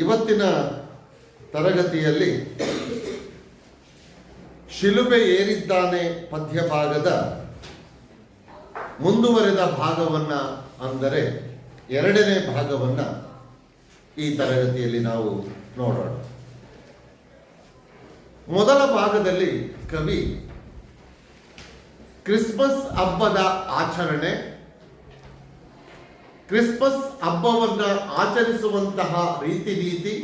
ಇವತ್ತಿನ ತರಗತಿಯಲ್ಲಿ ಶಿಲುಬೆ ಏರಿದ್ದಾನೆ ಪದ್ಯಭಾಗದ ಮುಂದುವರೆದ ಭಾಗವನ್ನ, ಅಂದರೆ ಎರಡನೇ ಭಾಗವನ್ನ ಈ ತರಗತಿಯಲ್ಲಿ ನಾವು ನೋಡೋಣ. ಮೊದಲ ಭಾಗದಲ್ಲಿ ಕವಿ ಕ್ರಿಸ್ಮಸ್ ಹಬ್ಬದ ಆಚರಣೆ, ಕ್ರಿಸ್ಮಸ್ ಹಬ್ಬವನ್ನ ಆಚರಿಸುವಂತಹ ರೀತಿ ನೀತಿ,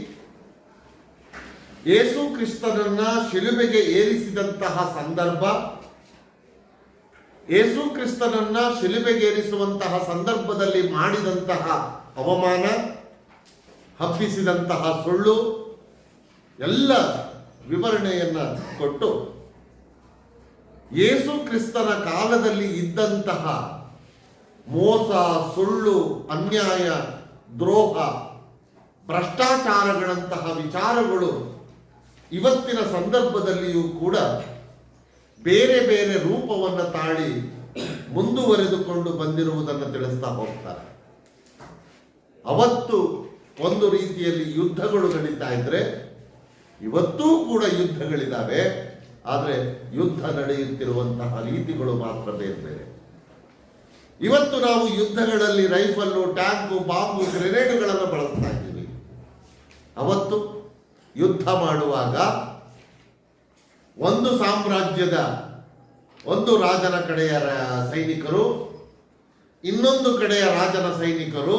ಯೇಸು ಕ್ರಿಸ್ತನನ್ನ ಶಿಲುಬೆಗೆ ಏರಿಸಿದಂತಹ ಸಂದರ್ಭ, ಯೇಸು ಕ್ರಿಸ್ತನನ್ನ ಶಿಲುಬೆಗೇರಿಸುವಂತಹ ಸಂದರ್ಭದಲ್ಲಿ ಮಾಡಿದಂತಹ ಅವಮಾನ, ಹಬ್ಬಿಸಿದಂತಹ ಸುಳ್ಳು ಎಲ್ಲ ವಿವರಣೆಯನ್ನ ಕೊಟ್ಟು ಯೇಸು ಕ್ರಿಸ್ತನ ಕಾಲದಲ್ಲಿ ಇದ್ದಂತಹ ಮೋಸ, ಸುಳ್ಳು, ಅನ್ಯಾಯ, ದ್ರೋಹ, ಭ್ರಷ್ಟಾಚಾರಗಳಂತಹ ವಿಚಾರಗಳು ಇವತ್ತಿನ ಸಂದರ್ಭದಲ್ಲಿಯೂ ಕೂಡ ಬೇರೆ ಬೇರೆ ರೂಪವನ್ನು ತಾಳಿ ಮುಂದುವರೆದುಕೊಂಡು ಬಂದಿರುವುದನ್ನು ತಿಳಿಸ್ತಾ ಹೋಗ್ತಾರೆ. ಅವತ್ತು ಒಂದು ರೀತಿಯಲ್ಲಿ ಯುದ್ಧಗಳು ನಡೀತಾ ಇದ್ರೆ ಇವತ್ತೂ ಕೂಡ ಯುದ್ಧಗಳಿದ್ದಾವೆ. ಆದರೆ ಯುದ್ಧ ನಡೆಯುತ್ತಿರುವಂತಹ ರೀತಿಗಳು ಮಾತ್ರ ಬೇರೆ ಬೇರೆ. ಇವತ್ತು ನಾವು ಯುದ್ಧಗಳಲ್ಲಿ ರೈಫಲ್ಲು, ಟ್ಯಾಂಕು, ಬಾಂಬು, ಗ್ರೆನೇಡ್ಗಳನ್ನು ಬಳಸ್ತಾ ಇದ್ದೀವಿ. ಅವತ್ತು ಯುದ್ಧ ಮಾಡುವಾಗ ಒಂದು ಸಾಮ್ರಾಜ್ಯದ ಒಂದು ರಾಜನ ಕಡೆಯ ಸೈನಿಕರು, ಇನ್ನೊಂದು ಕಡೆಯ ರಾಜನ ಸೈನಿಕರು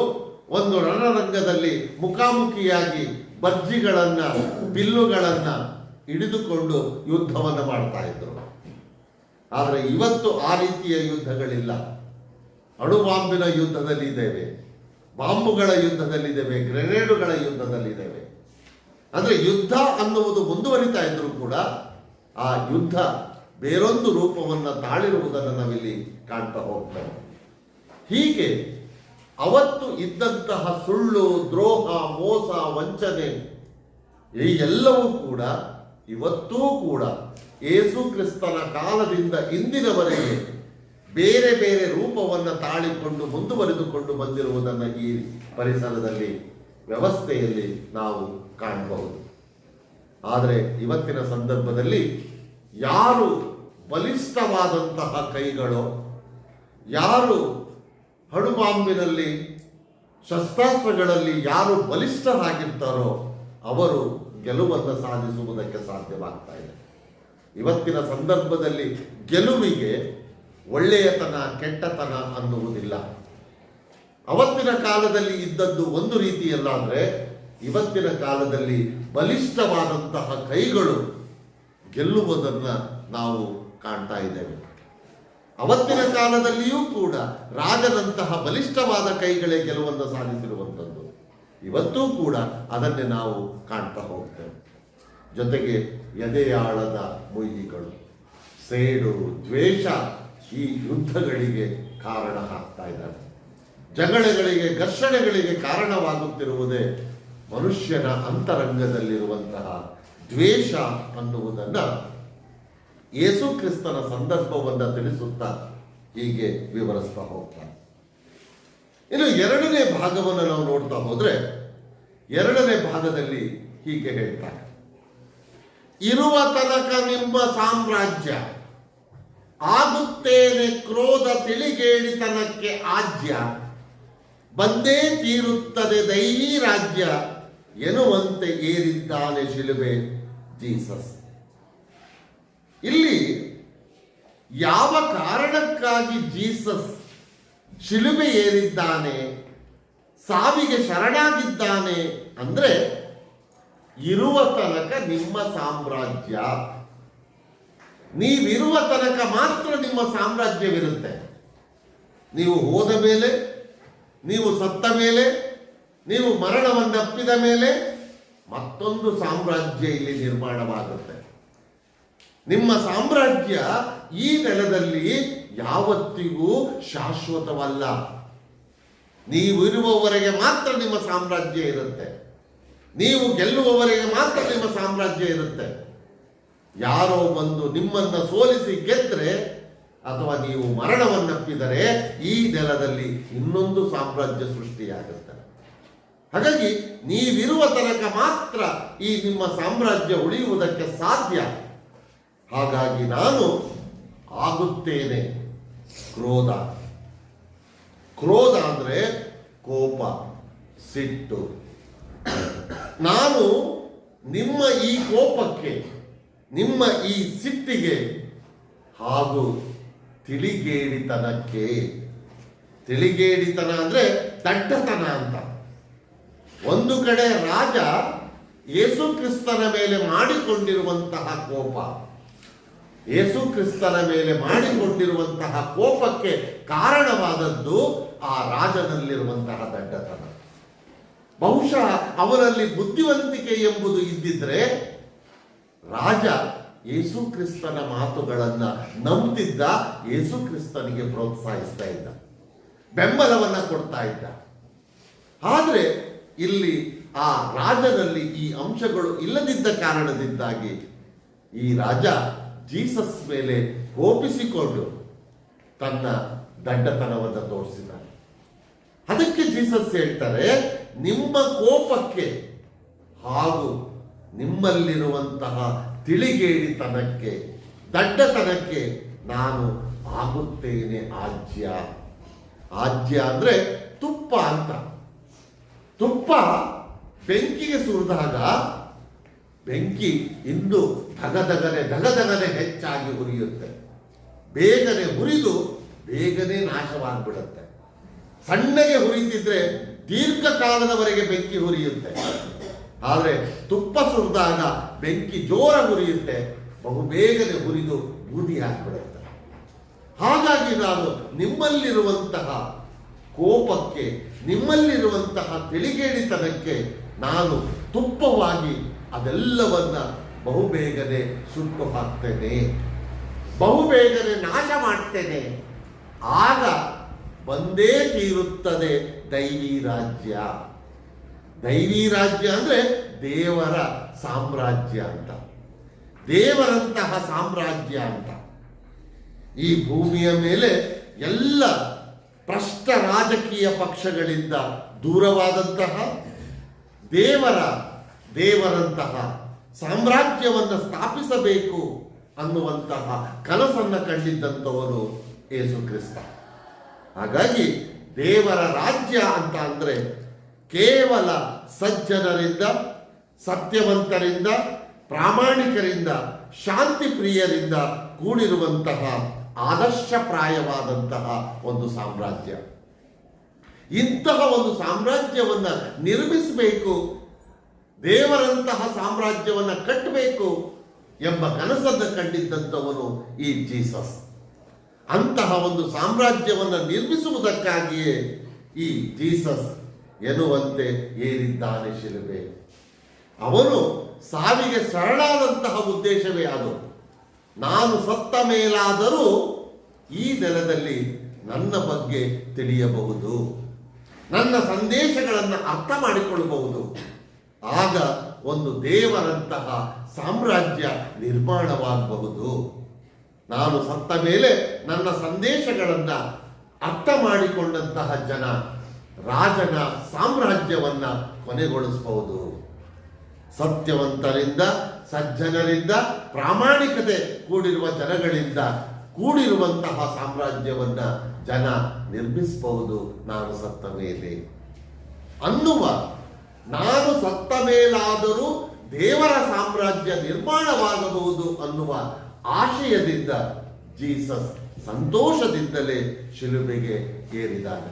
ಒಂದು ರಣರಂಗದಲ್ಲಿ ಮುಖಾಮುಖಿಯಾಗಿ ಬರ್ಜಿಗಳನ್ನ, ಬಿಲ್ಲುಗಳನ್ನ ಹಿಡಿದುಕೊಂಡು ಯುದ್ಧವನ್ನು ಮಾಡ್ತಾ ಇದ್ರು. ಆದರೆ ಇವತ್ತು ಆ ರೀತಿಯ ಯುದ್ಧಗಳಿಲ್ಲ. ಅಣುಬಾಂಬಿನ ಯುದ್ಧದಲ್ಲಿದ್ದೇವೆ, ಬಾಂಬುಗಳ ಯುದ್ಧದಲ್ಲಿದ್ದೇವೆ, ಗ್ರೆನೇಡುಗಳ ಯುದ್ಧದಲ್ಲಿದ್ದೇವೆ. ಅಂದ್ರೆ ಯುದ್ಧ ಅನ್ನುವುದು ಮುಂದುವರಿತಾ ಇದ್ರು ಕೂಡ ಆ ಯುದ್ಧ ಬೇರೊಂದು ರೂಪವನ್ನು ತಾಳಿರುವುದನ್ನು ನಾವಿಲ್ಲಿ ಕಾಣ್ತಾ ಹೋಗ್ತೇವೆ. ಹೀಗೆ ಅವತ್ತು ಇದ್ದಂತಹ ಸುಳ್ಳು, ದ್ರೋಹ, ಮೋಸ, ವಂಚನೆ ಈ ಎಲ್ಲವೂ ಕೂಡ ಇವತ್ತೂ ಕೂಡ ಯೇಸು ಕ್ರಿಸ್ತನ ಕಾಲದಿಂದ ಇಂದಿನವರೆಗೆ ಬೇರೆ ಬೇರೆ ರೂಪವನ್ನು ತಾಳಿಕೊಂಡು ಮುಂದುವರೆದುಕೊಂಡು ಬಂದಿರುವುದನ್ನು ಈ ಪರಿಸರದಲ್ಲಿ, ವ್ಯವಸ್ಥೆಯಲ್ಲಿ ನಾವು ಕಾಣಬಹುದು. ಆದರೆ ಇವತ್ತಿನ ಸಂದರ್ಭದಲ್ಲಿ ಯಾರು ಬಲಿಷ್ಠವಾದಂತಹ ಕೈಗಳೋ, ಯಾರು ಅಣುಬಾಂಬಿನಲ್ಲಿ, ಶಸ್ತ್ರಾಸ್ತ್ರಗಳಲ್ಲಿ ಯಾರು ಬಲಿಷ್ಠರಾಗಿರ್ತಾರೋ ಅವರು ಗೆಲುವನ್ನು ಸಾಧಿಸುವುದಕ್ಕೆ ಸಾಧ್ಯವಾಗ್ತಾ ಇದೆ. ಇವತ್ತಿನ ಸಂದರ್ಭದಲ್ಲಿ ಗೆಲುವಿಗೆ ಒಳ್ಳೆಯತನ, ಕೆಟ್ಟತನ ಅನ್ನುವುದಿಲ್ಲ. ಅವತ್ತಿನ ಕಾಲದಲ್ಲಿ ಇದ್ದದ್ದು ಒಂದು ರೀತಿಯಲ್ಲಾದರೆ ಇವತ್ತಿನ ಕಾಲದಲ್ಲಿ ಬಲಿಷ್ಠವಾದಂತಹ ಕೈಗಳು ಗೆಲ್ಲುವುದನ್ನು ನಾವು ಕಾಣ್ತಾ ಇದ್ದೇವೆ. ಅವತ್ತಿನ ಕಾಲದಲ್ಲಿಯೂ ಕೂಡ ರಾಜನಂತಹ ಬಲಿಷ್ಠವಾದ ಕೈಗಳೇ ಗೆಲುವನ್ನು ಸಾಧಿಸಿರುವಂಥದ್ದು. ಇವತ್ತೂ ಕೂಡ ಅದನ್ನೇ ನಾವು ಕಾಣ್ತಾ ಹೋಗ್ತೇವೆ. ಜೊತೆಗೆ ಎದೆಯಾಳದ ಮುಯ್ಯಿಗಳು, ಸೇಡು, ದ್ವೇಷ ಈ ಯುದ್ಧಗಳಿಗೆ ಕಾರಣ ಆಗ್ತಾ ಇದ್ದಾರೆ. ಜಗಳಗಳಿಗೆ, ಘರ್ಷಣೆಗಳಿಗೆ ಕಾರಣವಾಗುತ್ತಿರುವುದೇ ಮನುಷ್ಯನ ಅಂತರಂಗದಲ್ಲಿರುವಂತಹ ದ್ವೇಷ ಅನ್ನುವುದನ್ನು ಯೇಸು ಕ್ರಿಸ್ತನ ಸಂದರ್ಭವನ್ನು ತಿಳಿಸುತ್ತಾ ಹೀಗೆ ವಿವರಿಸ್ತಾ ಹೋಗ್ತಾರೆ. ಇನ್ನು ಎರಡನೇ ಭಾಗವನ್ನು ನಾವು ನೋಡ್ತಾ ಹೋದ್ರೆ ಎರಡನೇ ಭಾಗದಲ್ಲಿ ಹೀಗೆ ಹೇಳ್ತಾರೆ: ಇರುವ ತನಕ ನಿಮ್ಮ ಸಾಮ್ರಾಜ್ಯ, ಆಗುತ್ತೇನೆ ಕ್ರೋಧ ತಿಳಿಗೇಡಿತನಕ್ಕೆ ಆಜ್ಯ, ಬಂದೇ ತೀರುತ್ತದೆ ದೈವೀ ರಾಜ್ಯ ಎನ್ನುವಂತೆ ಏರಿದ್ದಾನೆ ಶಿಲುಬೆ ಜೀಸಸ್. ಇಲ್ಲಿ ಯಾವ ಕಾರಣಕ್ಕಾಗಿ ಜೀಸಸ್ ಶಿಲುಬೆ ಏರಿದ್ದಾನೆ, ಸಾವಿಗೆ ಶರಣಾಗಿದ್ದಾನೆ ಅಂದ್ರೆ ಇರುವ ತನಕ ನಿಮ್ಮ ಸಾಮ್ರಾಜ್ಯ, ನೀವಿರುವ ತನಕ ಮಾತ್ರ ನಿಮ್ಮ ಸಾಮ್ರಾಜ್ಯವಿರುತ್ತೆ. ನೀವು ಹೋದ ಮೇಲೆ, ನೀವು ಸತ್ತ ಮೇಲೆ, ನೀವು ಮರಣವನ್ನಪ್ಪಿದ ಮೇಲೆ ಮತ್ತೊಂದು ಸಾಮ್ರಾಜ್ಯ ಇಲ್ಲಿ ನಿರ್ಮಾಣವಾಗುತ್ತೆ. ನಿಮ್ಮ ಸಾಮ್ರಾಜ್ಯ ಈ ನೆಲದಲ್ಲಿ ಯಾವತ್ತಿಗೂ ಶಾಶ್ವತವಲ್ಲ. ನೀವು ಇರುವವರೆಗೆ ಮಾತ್ರ ನಿಮ್ಮ ಸಾಮ್ರಾಜ್ಯ ಇರುತ್ತೆ. ನೀವು ಗೆಲ್ಲುವವರೆಗೆ ಮಾತ್ರ ನಿಮ್ಮ ಸಾಮ್ರಾಜ್ಯ ಇರುತ್ತೆ. ಯಾರೋ ಬಂದು ನಿಮ್ಮನ್ನ ಸೋಲಿಸಿ ಗೆದ್ರೆ ಅಥವಾ ನೀವು ಮರಣವನ್ನಪ್ಪಿದರೆ ಈ ನೆಲದಲ್ಲಿ ಇನ್ನೊಂದು ಸಾಮ್ರಾಜ್ಯ ಸೃಷ್ಟಿಯಾಗುತ್ತೆ. ಹಾಗಾಗಿ ನೀವಿರುವ ತನಕ ಮಾತ್ರ ಈ ನಿಮ್ಮ ಸಾಮ್ರಾಜ್ಯ ಉಳಿಯುವುದಕ್ಕೆ ಸಾಧ್ಯ. ಹಾಗಾಗಿ ನಾನು ಆಗುತ್ತೇನೆ ಕ್ರೋಧ. ಕ್ರೋಧ ಅಂದರೆ ಕೋಪ, ಸಿಟ್ಟು. ನಾನು ನಿಮ್ಮ ಈ ಕೋಪಕ್ಕೆ, ನಿಮ್ಮ ಈ ಸಿಟ್ಟಿಗೆ ಹಾಗೂ ತಿಳಿಗೇಡಿತನಕ್ಕೆ, ತಿಳಿಗೇಡಿತನ ಅಂದರೆ ದಡ್ಡತನ ಅಂತ. ಒಂದು ಕಡೆ ರಾಜ ಯೇಸು ಕ್ರಿಸ್ತನ ಮೇಲೆ ಮಾಡಿಕೊಂಡಿರುವಂತಹ ಕೋಪ, ಯೇಸು ಕ್ರಿಸ್ತನ ಮೇಲೆ ಮಾಡಿಕೊಂಡಿರುವಂತಹ ಕೋಪಕ್ಕೆ ಕಾರಣವಾದದ್ದು ಆ ರಾಜನಲ್ಲಿರುವಂತಹ ದಡ್ಡತನ. ಬಹುಶಃ ಅವನಲ್ಲಿ ಬುದ್ಧಿವಂತಿಕೆ ಎಂಬುದು ಇದ್ದಿದ್ರೆ ರಾಜ ಯೇಸು ಕ್ರಿಸ್ತನ ಮಾತುಗಳನ್ನ ನಂಬ್ತಿದ್ದ, ಯೇಸು ಕ್ರಿಸ್ತನಿಗೆ ಪ್ರೋತ್ಸಾಹಿಸ್ತಾ ಇದ್ದ, ಬೆಂಬಲವನ್ನ ಕೊಡ್ತಾ ಇದ್ದ. ಆದರೆ ಇಲ್ಲಿ ಆ ರಾಜನಲ್ಲಿ ಈ ಅಂಶಗಳು ಇಲ್ಲದಿದ್ದ ಕಾರಣದಿಂದಾಗಿ ಈ ರಾಜ ಜೀಸಸ್ ಮೇಲೆ ಕೋಪಿಸಿಕೊಂಡು ತನ್ನ ದಡ್ಡತನವನ್ನು ತೋರಿಸಿದ್ದಾನೆ. ಅದಕ್ಕೆ ಜೀಸಸ್ ಹೇಳ್ತಾರೆ, ನಿಮ್ಮ ಕೋಪಕ್ಕೆ ಹಾಗೂ ನಿಮ್ಮಲ್ಲಿರುವಂತಹ ತಿಳಿಗೇಡಿತನಕ್ಕೆ, ದಡ್ಡತನಕ್ಕೆ ನಾನು ಆಗುತ್ತೇನೆ ಆಜ್ಯ. ಆಜ್ಯ ಅಂದ್ರೆ ತುಪ್ಪ ಅಂತ. ತುಪ್ಪ ಬೆಂಕಿಗೆ ಸುರಿದಾಗ ಬೆಂಕಿ ಇನ್ನು ಧಗಧಗನೆ ಹೆಚ್ಚಾಗಿ ಹುರಿಯುತ್ತೆ. ಬೇಗನೆ ಹುರಿದು ಬೇಗನೆ ನಾಶವಾಗ್ಬಿಡುತ್ತೆ. ಸಣ್ಣಗೆ ಹುರಿತಿದ್ರೆ ದೀರ್ಘಕಾಲದವರೆಗೆ ಬೆಂಕಿ ಹುರಿಯುತ್ತೆ. ಆದರೆ ತುಪ್ಪ ಸುರಿದಾಗ ಬೆಂಕಿ ಜೋರ ಹುರಿಯುತ್ತೆ, ಬಹುಬೇಗನೆ ಹುರಿದು ಬೂದಿ ಹಾಕಿಬಿಡುತ್ತೆ. ಹಾಗಾಗಿ ನಾನು ನಿಮ್ಮಲ್ಲಿರುವಂತಹ ಕೋಪಕ್ಕೆ, ನಿಮ್ಮಲ್ಲಿರುವಂತಹ ತಿಳಿಗೇಡಿತನಕ್ಕೆ ನಾನು ತುಪ್ಪವಾಗಿ ಅದೆಲ್ಲವನ್ನ ಬಹುಬೇಗನೆ ಸುಟ್ಟು ಹಾಕ್ತೇನೆ, ಬಹುಬೇಗನೆ ನಾಶ ಮಾಡ್ತೇನೆ. ಆಗ ಬಂದೇ ತೀರುತ್ತದೆ ದೈವಿ ರಾಜ್ಯ. ದೈವಿ ರಾಜ್ಯ ಅಂದ್ರೆ ದೇವರ ಸಾಮ್ರಾಜ್ಯ ಅಂತ, ದೇವರಂತಹ ಸಾಮ್ರಾಜ್ಯ ಅಂತ. ಈ ಭೂಮಿಯ ಮೇಲೆ ಎಲ್ಲ ಭ್ರಷ್ಟ ರಾಜಕೀಯ ಪಕ್ಷಗಳಿಂದ ದೂರವಾದಂತಹ ದೇವರಂತಹ ಸಾಮ್ರಾಜ್ಯವನ್ನು ಸ್ಥಾಪಿಸಬೇಕು ಅನ್ನುವಂತಹ ಕನಸನ್ನು ಕಂಡಿದ್ದಂಥವನು ಯೇಸು ಕ್ರಿಸ್ತ. ಹಾಗಾಗಿ ದೇವರ ರಾಜ್ಯ ಅಂತ ಅಂದ್ರೆ ಕೇವಲ ಸಜ್ಜನರಿಂದ, ಸತ್ಯವಂತರಿಂದ, ಪ್ರಾಮಾಣಿಕರಿಂದ, ಶಾಂತಿ ಪ್ರಿಯರಿಂದ ಕೂಡಿರುವಂತಹ ಆದರ್ಶಪ್ರಾಯವಾದಂತಹ ಒಂದು ಸಾಮ್ರಾಜ್ಯ. ಇಂತಹ ಒಂದು ಸಾಮ್ರಾಜ್ಯವನ್ನ ನಿರ್ಮಿಸಬೇಕು, ದೇವರಂತಹ ಸಾಮ್ರಾಜ್ಯವನ್ನ ಕಟ್ಟಬೇಕು ಎಂಬ ಕನಸನ್ನು ಕಂಡಿದ್ದಂಥವನು ಈ ಜೀಸಸ್. ಅಂತಹ ಒಂದು ಸಾಮ್ರಾಜ್ಯವನ್ನು ನಿರ್ಮಿಸುವುದಕ್ಕಾಗಿಯೇ ಈ ಜೀಸಸ್ ಎನ್ನುವಂತೆ ಏರಿದ್ದಾನೆ ಶಿಲುಬೆ. ಅವನು ಸಾವಿಗೆ ಸರಳಾದಂತಹ ಉದ್ದೇಶವೇ ಅದು. ನಾನು ಸತ್ತ ಮೇಲಾದರೂ ಈ ನೆಲದಲ್ಲಿ ನನ್ನ ಬಗ್ಗೆ ತಿಳಿಯಬಹುದು, ನನ್ನ ಸಂದೇಶಗಳನ್ನು ಅರ್ಥ ಮಾಡಿಕೊಳ್ಳಬಹುದು. ಆಗ ಒಂದು ದೇವರಂತಹ ಸಾಮ್ರಾಜ್ಯ ನಿರ್ಮಾಣವಾಗಬಹುದು. ನಾನು ಸತ್ತ ಮೇಲೆ ನನ್ನ ಸಂದೇಶಗಳನ್ನು ಅರ್ಥ ಮಾಡಿಕೊಂಡಂತಹ ಜನ ರಾಜನ ಸಾಮ್ರಾಜ್ಯವನ್ನ ಕೊನೆಗೊಳಿಸಬಹುದು. ಸತ್ಯವಂತರಿಂದ, ಸಜ್ಜನರಿಂದ, ಪ್ರಾಮಾಣಿಕತೆ ಕೂಡಿರುವ ಜನಗಳಿಂದ ಕೂಡಿರುವಂತಹ ಸಾಮ್ರಾಜ್ಯವನ್ನ ಜನ ನಿರ್ಮಿಸಬಹುದು ನಾನು ಸತ್ತ ಮೇಲೆ ಅನ್ನುವ, ನಾನು ಸತ್ತ ಮೇಲಾದರೂ ದೇವರ ಸಾಮ್ರಾಜ್ಯ ನಿರ್ಮಾಣವಾಗಬಹುದು ಅನ್ನುವ ಆಶಯದಿಂದ ಜೀಸಸ್ ಸಂತೋಷದಿಂದಲೇ ಶಿಲುಬೆಗೆ ಏರಿದ್ದಾನೆ.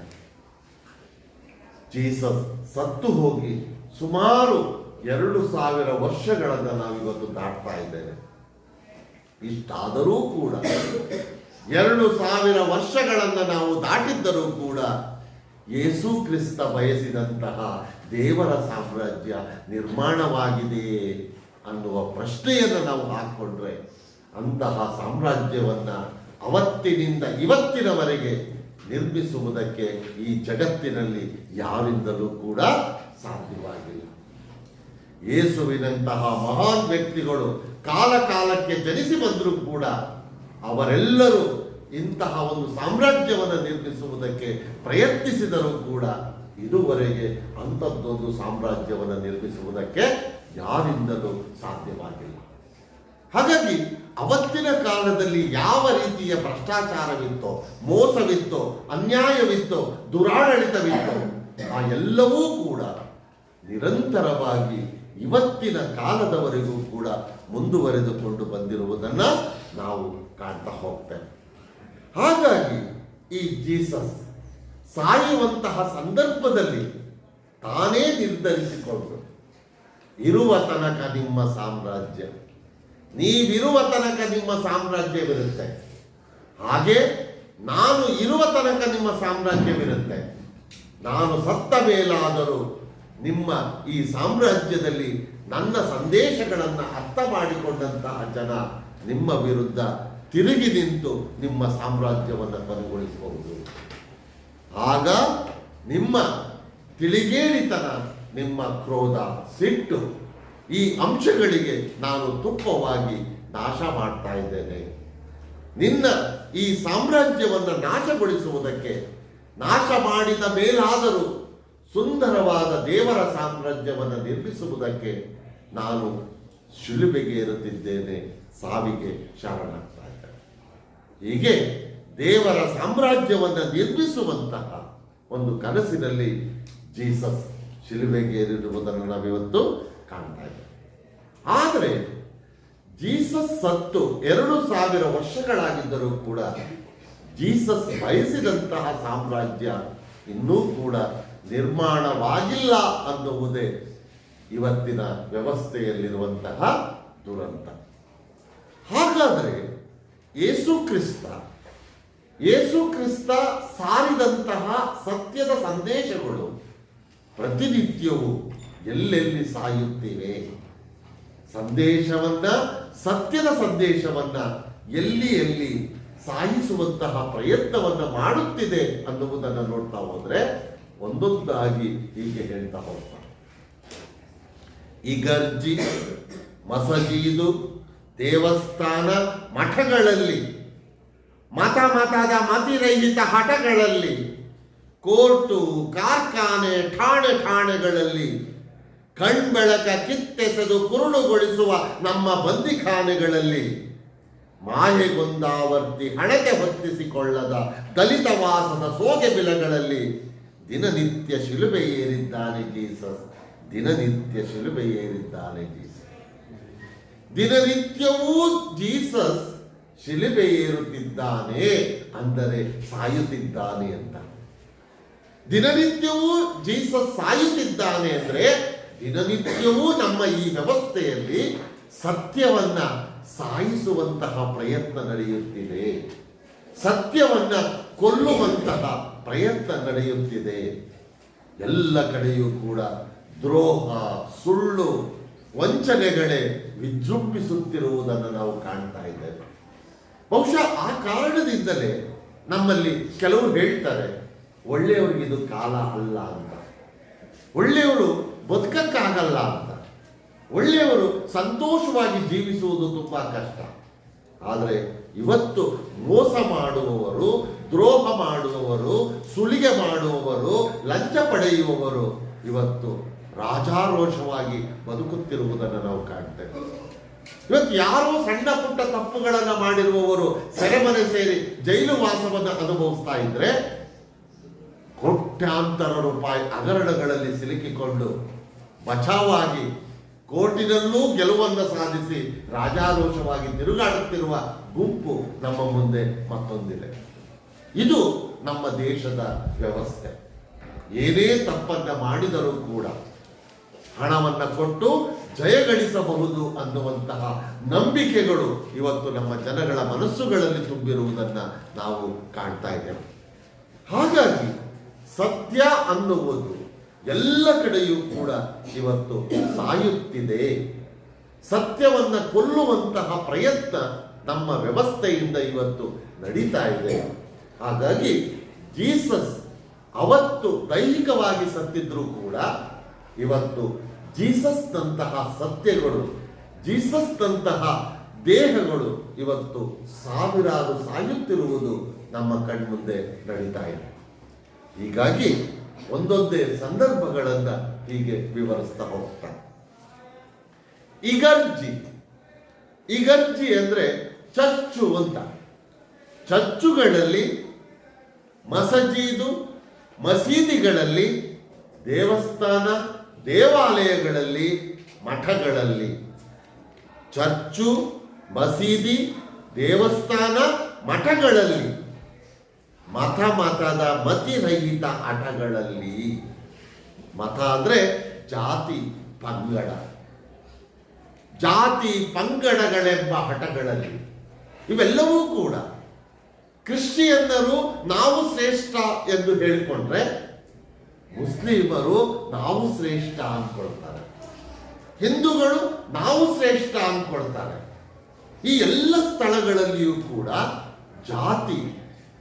ಜೀಸಸ್ ಸತ್ತು ಹೋಗಿ ಸುಮಾರು 2000 ವರ್ಷಗಳನ್ನು ನಾವಿವತ್ತು ದಾಟ್ತಾ ಇದ್ದೇವೆ. ಇಷ್ಟಾದರೂ ಕೂಡ 2000 ವರ್ಷಗಳನ್ನು ನಾವು ದಾಟಿದ್ದರೂ ಕೂಡ ಯೇಸು ಕ್ರಿಸ್ತ ಬಯಸಿದಂತಹ ದೇವರ ಸಾಮ್ರಾಜ್ಯ ನಿರ್ಮಾಣವಾಗಿದೆಯೇ ಅನ್ನುವ ಪ್ರಶ್ನೆಯನ್ನು ನಾವು ಹಾಕ್ಕೊಂಡ್ರೆ ಅಂತಹ ಸಾಮ್ರಾಜ್ಯವನ್ನ ಅವತ್ತಿನಿಂದ ಇವತ್ತಿನವರೆಗೆ ನಿರ್ಮಿಸುವುದಕ್ಕೆ ಈ ಜಗತ್ತಿನಲ್ಲಿ ಯಾರಿಂದಲೂ ಕೂಡ ಸಾಧ್ಯವಾಗಿಲ್ಲ. ಯೇಸುವಿನಂತಹ ಮಹಾನ್ ವ್ಯಕ್ತಿಗಳು ಕಾಲ ಕಾಲಕ್ಕೆ ಜನಿಸಿ ಬಂದರೂ ಕೂಡ ಅವರೆಲ್ಲರೂ ಇಂತಹ ಒಂದು ಸಾಮ್ರಾಜ್ಯವನ್ನು ನಿರ್ಮಿಸುವುದಕ್ಕೆ ಪ್ರಯತ್ನಿಸಿದರೂ ಕೂಡ ಇದುವರೆಗೆ ಅಂಥದ್ದೊಂದು ಸಾಮ್ರಾಜ್ಯವನ್ನು ನಿರ್ಮಿಸುವುದಕ್ಕೆ ಯಾರಿಂದಲೂ ಸಾಧ್ಯವಾಗಿಲ್ಲ. ಹಾಗಾಗಿ ಅವತ್ತಿನ ಕಾಲದಲ್ಲಿ ಯಾವ ರೀತಿಯ ಭ್ರಷ್ಟಾಚಾರವಿತ್ತೋ, ಮೋಸವಿತ್ತೋ, ಅನ್ಯಾಯವಿತ್ತೋ, ದುರಾಡಳಿತವಿತ್ತೋ ಆ ಎಲ್ಲವೂ ಕೂಡ ನಿರಂತರವಾಗಿ ಇವತ್ತಿನ ಕಾಲದವರೆಗೂ ಕೂಡ ಮುಂದುವರೆದುಕೊಂಡು ಬಂದಿರುವುದನ್ನು ನಾವು ಕಾಣ್ತಾ ಹೋಗ್ತೇವೆ. ಹಾಗಾಗಿ ಈ ಜೀಸಸ್ ಸಾಯುವಂತಹ ಸಂದರ್ಭದಲ್ಲಿ ತಾನೇ ನಿರ್ಧರಿಸಿಕೊಂಡು, ಇರುವ ತನಕ ನಿಮ್ಮ ಸಾಮ್ರಾಜ್ಯ, ನೀವಿರುವ ತನಕ ನಿಮ್ಮ ಸಾಮ್ರಾಜ್ಯವಿರುತ್ತೆ, ಹಾಗೆ ನಾನು ಇರುವ ತನಕ ನಿಮ್ಮ ಸಾಮ್ರಾಜ್ಯವಿರುತ್ತೆ, ನಾನು ಸತ್ತ ಮೇಲಾದರೂ ನಿಮ್ಮ ಈ ಸಾಮ್ರಾಜ್ಯದಲ್ಲಿ ನನ್ನ ಸಂದೇಶಗಳನ್ನು ಅರ್ಥ ಮಾಡಿಕೊಂಡಂತಹ ಜನ ನಿಮ್ಮ ವಿರುದ್ಧ ತಿರುಗಿ ನಿಂತು ನಿಮ್ಮ ಸಾಮ್ರಾಜ್ಯವನ್ನು ಕೊನೆಗೊಳಿಸಬಹುದು. ಆಗ ನಿಮ್ಮ ತಿಳಿಗೇಡಿತನ, ನಿಮ್ಮ ಕ್ರೋಧ, ಸಿಟ್ಟು, ಈ ಅಂಶಗಳಿಗೆ ನಾನು ತುಪ್ಪವಾಗಿ ನಾಶ ಮಾಡ್ತಾ ಇದ್ದೇನೆ. ನಿನ್ನ ಈ ಸಾಮ್ರಾಜ್ಯವನ್ನು ನಾಶಗೊಳಿಸುವುದಕ್ಕೆ, ನಾಶ ಮಾಡಿದ ಮೇಲಾದರೂ ಸುಂದರವಾದ ದೇವರ ಸಾಮ್ರಾಜ್ಯವನ್ನು ನಿರ್ಮಿಸುವುದಕ್ಕೆ ನಾನು ಶಿಲುಬೆಗೆ ಏರುತ್ತಿದ್ದೇನೆ, ಸಾವಿಗೆ ಶರಣಾಗ್ತಾ ಇದ್ದೇನೆ. ಹೀಗೆ ದೇವರ ಸಾಮ್ರಾಜ್ಯವನ್ನು ನಿರ್ಮಿಸುವಂತಹ ಒಂದು ಕನಸಿನಲ್ಲಿ ಜೀಸಸ್ ಶಿಲುಬೆಗೆ ಏರಿರುವುದನ್ನು ನಾವಿವತ್ತು ಕಾಣ್ತಾ ಇದ್ದೇವೆ. ಆದರೆ ಜೀಸಸ್ ಸತ್ತು 2000 ವರ್ಷಗಳಾಗಿದ್ದರೂ ಕೂಡ ಜೀಸಸ್ ಬಯಸಿದಂತಹ ಸಾಮ್ರಾಜ್ಯ ಇನ್ನೂ ಕೂಡ ನಿರ್ಮಾಣವಾಗಿಲ್ಲ ಅನ್ನುವುದೇ ಇವತ್ತಿನ ವ್ಯವಸ್ಥೆಯಲ್ಲಿರುವಂತಹ ದುರಂತ. ಹಾಗಾದರೆ ಯೇಸು ಕ್ರಿಸ್ತ ಸಾರಿದಂತಹ ಸತ್ಯದ ಸಂದೇಶಗಳು ಪ್ರತಿನಿತ್ಯವೂ ಎಲ್ಲೆಲ್ಲಿ ಸಾಯುತ್ತಿವೆ, ಸತ್ಯದ ಸಂದೇಶವನ್ನ ಎಲ್ಲಿ ಸಾಯಿಸುವಂತಹ ಪ್ರಯತ್ನವನ್ನು ಮಾಡುತ್ತಿದೆ ಅನ್ನುವುದನ್ನು ನೋಡ್ತಾ ಹೋದ್ರೆ ಒಂದೊಂದಾಗಿ ಹೀಗೆ ಹೇಳ್ತಾ ಹೋಗ್ತಾರೆ. ಇಗರ್ಜಿ, ಮಸಜೀದು, ದೇವಸ್ಥಾನ, ಮಠಗಳಲ್ಲಿ, ಮತದ ಮತಿರಹಿತ ಹಠಗಳಲ್ಲಿ, ಕೋರ್ಟು, ಕಾರ್ಖಾನೆ, ಠಾಣೆಗಳಲ್ಲಿ, ಕಣ್ಬೆಳಕ ಕಿತ್ತೆಸೆದು ಕುರುಡುಗೊಳಿಸುವ ನಮ್ಮ ಬಂದಿಖಾನೆಗಳಲ್ಲಿ, ಮಾಯೆಗೊಂದಾವರ್ತಿ ಹಣತೆ ಹೊತ್ತಿಸಿಕೊಳ್ಳದ ದಲಿತ ವಾಸದ ಸೋಗೆ ಬಿಲಗಳಲ್ಲಿ ದಿನನಿತ್ಯ ಶಿಲುಬೆ ಏರಿದ್ದಾನೆ ಜೀಸಸ್. ದಿನನಿತ್ಯ ಶಿಲುಬೆ ಏರಿದ್ದಾನೆ ಜೀಸಸ್. ದಿನನಿತ್ಯವೂ ಜೀಸಸ್ ಶಿಲುಬೆ ಏರುತ್ತಿದ್ದಾನೆ ಅಂದರೆ ಸಾಯುತ್ತಿದ್ದಾನೆ ಅಂತ. ದಿನನಿತ್ಯವೂ ಜೀಸಸ್ ಸಾಯುತ್ತಿದ್ದಾನೆ ಅಂದ್ರೆ ದಿನನಿತ್ಯವೂ ನಮ್ಮ ಈ ವ್ಯವಸ್ಥೆಯಲ್ಲಿ ಸತ್ಯವನ್ನ ಸಾಯಿಸುವಂತಹ ಪ್ರಯತ್ನ ನಡೆಯುತ್ತಿದೆ, ಸತ್ಯವನ್ನ ಕೊಲ್ಲುವಂತಹ ಪ್ರಯತ್ನ ನಡೆಯುತ್ತಿದೆ. ಎಲ್ಲ ಕಡೆಯೂ ಕೂಡ ದ್ರೋಹ, ಸುಳ್ಳು, ವಂಚನೆಗಳೇ ವಿಜೃಂಭಿಸುತ್ತಿರುವುದನ್ನು ನಾವು ಕಾಣ್ತಾ ಇದ್ದೇವೆ. ಬಹುಶಃ ಆ ಕಾರಣದಿಂದಲೇ ನಮ್ಮಲ್ಲಿ ಕೆಲವರು ಹೇಳ್ತಾರೆ, ಒಳ್ಳೆಯವರಿಗೆ ಇದು ಕಾಲ ಅಲ್ಲ ಅಂತ, ಒಳ್ಳೆಯವರು ಬದುಕಕ್ಕಾಗಲ್ಲ ಅಂತ, ಒಳ್ಳೆಯವರು ಸಂತೋಷವಾಗಿ ಜೀವಿಸುವುದು ತುಂಬಾ ಕಷ್ಟ. ಆದರೆ ಇವತ್ತು ಮೋಸ ಮಾಡುವವರು, ದ್ರೋಹ ಮಾಡುವವರು, ಸುಲಿಗೆ ಮಾಡುವವರು, ಲಂಚ ಪಡೆಯುವವರು ಇವತ್ತು ರಾಜಾರೋಷವಾಗಿ ಬದುಕುತ್ತಿರುವುದನ್ನು ನಾವು ಕಾಣ್ತೇವೆ. ಇವತ್ತು ಯಾರೋ ಸಣ್ಣ ಪುಟ್ಟ ತಪ್ಪುಗಳನ್ನು ಮಾಡಿರುವವರು ಸೆರೆಮನೆ ಸೇರಿ ಜೈಲು ವಾಸವನ್ನು ಅನುಭವಿಸ್ತಾ ಇದ್ರೆ, ಕೋಟ್ಯಾಂತರ ರೂಪಾಯಿ ಹಗರಣಗಳಲ್ಲಿ ಸಿಲುಕಿಕೊಂಡು ಬಚಾವಾಗಿ ಕೋರ್ಟಿನಲ್ಲೂ ಗೆಲುವನ್ನು ಸಾಧಿಸಿ ರಾಜಾರೋಷವಾಗಿ ತಿರುಗಾಡುತ್ತಿರುವ ಗುಂಪು ನಮ್ಮ ಮುಂದೆ ಮತ್ತೊಂದಿದೆ. ಇದು ನಮ್ಮ ದೇಶದ ವ್ಯವಸ್ಥೆ. ಏನೇ ತಪ್ಪನ್ನ ಮಾಡಿದರೂ ಕೂಡ ಹಣವನ್ನು ಕೊಟ್ಟು ಜಯಗಳಿಸಬಹುದು ಅನ್ನುವಂತಹ ನಂಬಿಕೆಗಳು ಇವತ್ತು ನಮ್ಮ ಜನಗಳ ಮನಸ್ಸುಗಳಲ್ಲಿ ತುಂಬಿರುವುದನ್ನು ನಾವು ಕಾಣ್ತಾ ಇದ್ದೇವೆ. ಹಾಗಾಗಿ ಸತ್ಯ ಅನ್ನುವುದು ಎಲ್ಲ ಕಡೆಯೂ ಕೂಡ ಇವತ್ತು ಸಾಯುತ್ತಿದೆ. ಸತ್ಯವನ್ನ ಕೊಲ್ಲುವಂತಹ ಪ್ರಯತ್ನ ನಮ್ಮ ವ್ಯವಸ್ಥೆಯಿಂದ ಇವತ್ತು ನಡೀತಾ ಇದೆ. ಹಾಗಾಗಿ ಜೀಸಸ್ ಅವತ್ತು ದೈಹಿಕವಾಗಿ ಸತ್ತಿದ್ರೂ ಕೂಡ ಇವತ್ತು ಜೀಸಸ್ನಂತಹ ಸತ್ಯಗಳು, ಜೀಸಸ್ನಂತಹ ದೇಹಗಳು ಇವತ್ತು ಸಾವಿರಾರು ಸಾಯುತ್ತಿರುವುದು ನಮ್ಮ ಕಣ್ಮುಂದೆ ನಡೀತಾ ಇದೆ. ಹೀಗಾಗಿ ಒಂದೊಂದೇ ಸಂದರ್ಭಗಳನ್ನು ಹೀಗೆ ವಿವರಿಸ್ತಾ ಹೋಗ್ತಾರೆ. ಇಗರ್ಜಿ ಅಂದ್ರೆ ಚರ್ಚು ಅಂತ. ಚರ್ಚುಗಳಲ್ಲಿ, ಮಸೀದಿಗಳಲ್ಲಿ, ದೇವಸ್ಥಾನ, ದೇವಾಲಯಗಳಲ್ಲಿ, ಮಠಗಳಲ್ಲಿ, ಚರ್ಚು, ಮಸೀದಿ, ದೇವಸ್ಥಾನ, ಮಠಗಳಲ್ಲಿ, ಮತದ ಮತಿರಹಿತ ಹಠಗಳಲ್ಲಿ. ಮತ ಅಂದ್ರೆ ಜಾತಿ ಪಂಗಡಗಳೆಂಬ ಹಠಗಳಲ್ಲಿ, ಇವೆಲ್ಲವೂ ಕೂಡ ಕ್ರಿಶ್ಚಿಯನ್ನರು ನಾವು ಶ್ರೇಷ್ಠ ಎಂದು ಹೇಳಿಕೊಂಡ್ರೆ, ಮುಸ್ಲಿಮರು ನಾವು ಶ್ರೇಷ್ಠ ಅಂದ್ಕೊಳ್ತಾರೆ, ಹಿಂದೂಗಳು ನಾವು ಶ್ರೇಷ್ಠ ಅಂದ್ಕೊಳ್ತಾರೆ. ಈ ಎಲ್ಲ ಸ್ಥಳಗಳಲ್ಲಿಯೂ ಕೂಡ ಜಾತಿ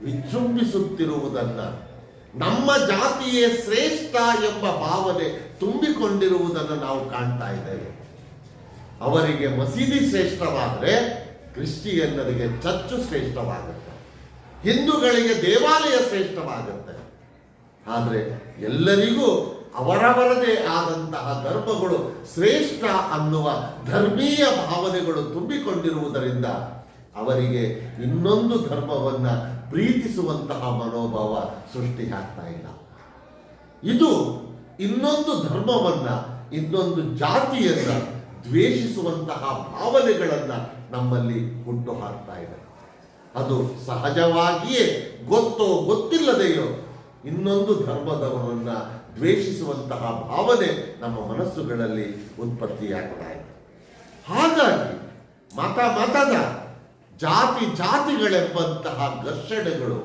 ವಿಜೃಂಭಿಸುತ್ತಿರುವುದನ್ನ, ನಮ್ಮ ಜಾತಿಯೇ ಶ್ರೇಷ್ಠ ಎಂಬ ಭಾವನೆ ತುಂಬಿಕೊಂಡಿರುವುದನ್ನು ನಾವು ಕಾಣ್ತಾ ಇದ್ದೇವೆ. ಅವರಿಗೆ ಮಸೀದಿ ಶ್ರೇಷ್ಠವಾದರೆ ಕ್ರಿಶ್ಚಿಯನ್ನರಿಗೆ ಚರ್ಚು ಶ್ರೇಷ್ಠವಾಗುತ್ತೆ, ಹಿಂದೂಗಳಿಗೆ ದೇವಾಲಯ ಶ್ರೇಷ್ಠವಾಗುತ್ತೆ. ಆದರೆ ಎಲ್ಲರಿಗೂ ಅವರವರದೇ ಆದಂತಹ ಧರ್ಮಗಳು ಶ್ರೇಷ್ಠ ಅನ್ನುವ ಧರ್ಮೀಯ ಭಾವನೆಗಳು ತುಂಬಿಕೊಂಡಿರುವುದರಿಂದ ಅವರಿಗೆ ಇನ್ನೊಂದು ಧರ್ಮವನ್ನ ಪ್ರೀತಿಸುವಂತಹ ಮನೋಭಾವ ಸೃಷ್ಟಿ ಆಗ್ತಾ ಇಲ್ಲ. ಇದು ಇನ್ನೊಂದು ಧರ್ಮವನ್ನ, ಇನ್ನೊಂದು ಜಾತಿಯನ್ನ ದ್ವೇಷಿಸುವಂತಹ ಭಾವನೆಗಳನ್ನ ನಮ್ಮಲ್ಲಿ ಹುಟ್ಟು ಹಾಕ್ತಾ ಇದೆ. ಅದು ಸಹಜವಾಗಿಯೇ ಗೊತ್ತೋ ಗೊತ್ತಿಲ್ಲದೆಯೋ ಇನ್ನೊಂದು ಧರ್ಮದವರನ್ನ ದ್ವೇಷಿಸುವಂತಹ ಭಾವನೆ ನಮ್ಮ ಮನಸ್ಸುಗಳಲ್ಲಿ ಉತ್ಪತ್ತಿಯಾಗ್ತಾ ಇದೆ. ಹಾಗಾಗಿ ಮತದ ಜಾತಿಗಳೆಂಬಂತಹ ಘರ್ಷಣೆಗಳು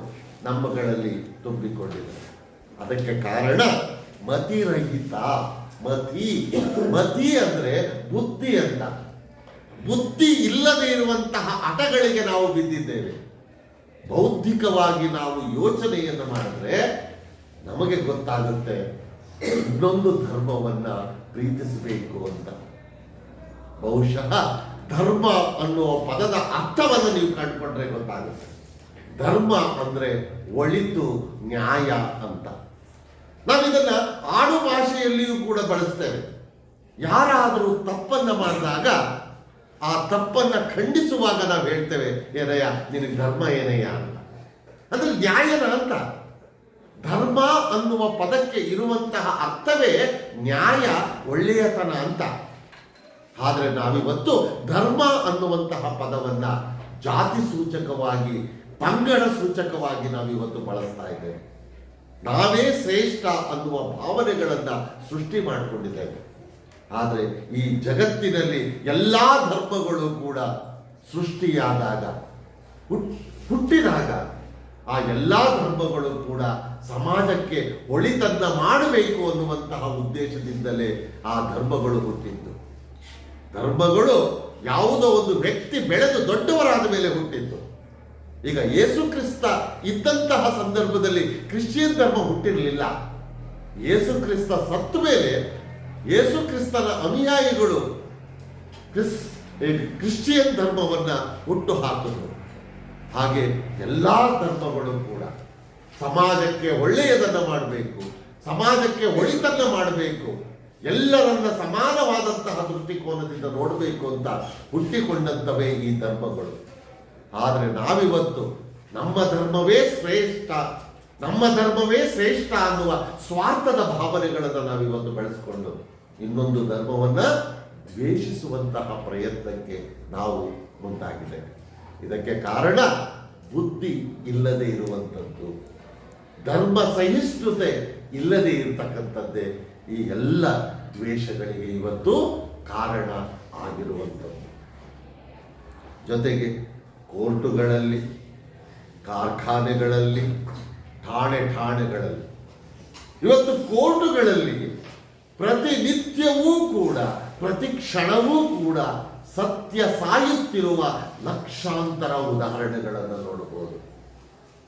ನಮ್ಮಗಳಲ್ಲಿ ತುಂಬಿಕೊಂಡಿದೆ. ಅದಕ್ಕೆ ಕಾರಣ ಮತಿರಹಿತ. ಮತಿ ಅಂದ್ರೆ ಬುದ್ಧಿ ಅಂತ. ಬುದ್ಧಿ ಇಲ್ಲದೆ ಇರುವಂತಹ ಹಠಗಳಿಗೆ ನಾವು ಬಿದ್ದಿದ್ದೇವೆ. ಬೌದ್ಧಿಕವಾಗಿ ನಾವು ಯೋಚನೆಯನ್ನು ಮಾಡಿದ್ರೆ ನಮಗೆ ಗೊತ್ತಾಗುತ್ತೆ ಇನ್ನೊಂದು ಧರ್ಮವನ್ನ ಪ್ರೀತಿಸಬೇಕು ಅಂತ. ಬಹುಶಃ ಧರ್ಮ ಅನ್ನುವ ಪದದ ಅರ್ಥವನ್ನು ನೀವು ಕಂಡುಕೊಂಡ್ರೆ ಗೊತ್ತಾಗುತ್ತೆ. ಧರ್ಮ ಅಂದ್ರೆ ಒಳಿತು, ನ್ಯಾಯ ಅಂತ. ನಾವಿದನ್ನ ಆಡು ಭಾಷೆಯಲ್ಲಿಯೂ ಕೂಡ ಬಳಸ್ತೇವೆ. ಯಾರಾದರೂ ತಪ್ಪನ್ನ ಮಾಡಿದಾಗ ಆ ತಪ್ಪನ್ನ ಖಂಡಿಸುವಾಗ ನಾವು ಹೇಳ್ತೇವೆ, ಏನಯ್ಯ ನಿನಗೆ ಧರ್ಮ ಏನಯ್ಯ ಅಂತ. ಅಂದ್ರೆ ನ್ಯಾಯನ ಅಂತ. ಧರ್ಮ ಅನ್ನುವ ಪದಕ್ಕೆ ಇರುವಂತಹ ಅರ್ಥವೇ ನ್ಯಾಯ, ಒಳ್ಳೆಯತನ ಅಂತ. ಆದರೆ ನಾವಿವತ್ತು ಧರ್ಮ ಅನ್ನುವಂತಹ ಪದವನ್ನ ಜಾತಿ ಸೂಚಕವಾಗಿ, ಪಂಗಡ ಸೂಚಕವಾಗಿ ನಾವಿವತ್ತು ಬಳಸ್ತಾ ಇದ್ದೇವೆ. ನಾವೇ ಶ್ರೇಷ್ಠ ಅನ್ನುವ ಭಾವನೆಗಳನ್ನ ಸೃಷ್ಟಿ ಮಾಡಿಕೊಂಡಿದ್ದೇವೆ. ಆದರೆ ಈ ಜಗತ್ತಿನಲ್ಲಿ ಎಲ್ಲಾ ಧರ್ಮಗಳು ಕೂಡ ಸೃಷ್ಟಿಯಾದಾಗ, ಹುಟ್ಟಿದಾಗ ಆ ಎಲ್ಲಾ ಧರ್ಮಗಳು ಕೂಡ ಸಮಾಜಕ್ಕೆ ಒಳಿತನ್ನ ಮಾಡಬೇಕು ಅನ್ನುವಂತಹ ಉದ್ದೇಶದಿಂದಲೇ ಆ ಧರ್ಮಗಳು ಹುಟ್ಟಿದ್ದು. ಧರ್ಮಗಳು ಯಾವುದೋ ಒಂದು ವ್ಯಕ್ತಿ ಬೆಳೆದು ದೊಡ್ಡವರಾದ ಮೇಲೆ ಹುಟ್ಟಿದ್ದು. ಈಗ ಯೇಸು ಕ್ರಿಸ್ತ ಇದ್ದಂತಹ ಸಂದರ್ಭದಲ್ಲಿ ಕ್ರಿಶ್ಚಿಯನ್ ಧರ್ಮ ಹುಟ್ಟಿರಲಿಲ್ಲ. ಯೇಸು ಕ್ರಿಸ್ತ ಸತ್ತ ಮೇಲೆ ಯೇಸು ಕ್ರಿಸ್ತನ ಅನುಯಾಯಿಗಳು ಕ್ರಿಶ್ಚಿಯನ್ ಧರ್ಮವನ್ನ ಹುಟ್ಟು ಹಾಕಿದ್ರು. ಹಾಗೆ ಎಲ್ಲಾ ಧರ್ಮಗಳು ಕೂಡ ಸಮಾಜಕ್ಕೆ ಒಳ್ಳೆಯದನ್ನ ಮಾಡಬೇಕು, ಸಮಾಜಕ್ಕೆ ಒಳಿತನ್ನ ಮಾಡಬೇಕು, ಎಲ್ಲರನ್ನ ಸಮಾನವಾದಂತಹ ದೃಷ್ಟಿಕೋನದಿಂದ ನೋಡಬೇಕು ಅಂತ ಹುಟ್ಟಿಕೊಂಡಂತವೇ ಈ ಧರ್ಮಗಳು. ಆದರೆ ನಾವಿವತ್ತು ನಮ್ಮ ಧರ್ಮವೇ ಶ್ರೇಷ್ಠ ಅನ್ನುವ ಸ್ವಾರ್ಥದ ಭಾವನೆಗಳನ್ನು ನಾವಿವತ್ತು ಬೆಳೆಸಿಕೊಂಡು ಇನ್ನೊಂದು ಧರ್ಮವನ್ನ ದ್ವೇಷಿಸುವಂತಹ ಪ್ರಯತ್ನಕ್ಕೆ ನಾವು ಮುಂದಾಗಿದ್ದೇವೆ. ಇದಕ್ಕೆ ಕಾರಣ ಬುದ್ಧಿ ಇಲ್ಲದೆ ಇರುವಂಥದ್ದು, ಧರ್ಮ ಸಹಿಷ್ಣುತೆ ಇಲ್ಲದೆ ಇರತಕ್ಕಂಥದ್ದೇ ಈ ಎಲ್ಲ ದ್ವೇಷಗಳಿಗೆ ಇವತ್ತು ಕಾರಣ ಆಗಿರುವಂಥದ್ದು. ಜೊತೆಗೆ ಕೋರ್ಟುಗಳಲ್ಲಿ, ಕಾರ್ಖಾನೆಗಳಲ್ಲಿ, ಠಾಣೆಗಳಲ್ಲಿ, ಇವತ್ತು ಕೋರ್ಟುಗಳಲ್ಲಿ ಪ್ರತಿನಿತ್ಯವೂ ಕೂಡ, ಪ್ರತಿ ಕ್ಷಣವೂ ಕೂಡ ಸತ್ಯ ಸಾಯುತ್ತಿರುವ ಲಕ್ಷಾಂತರ ಉದಾಹರಣೆಗಳನ್ನು ನೋಡಬಹುದು.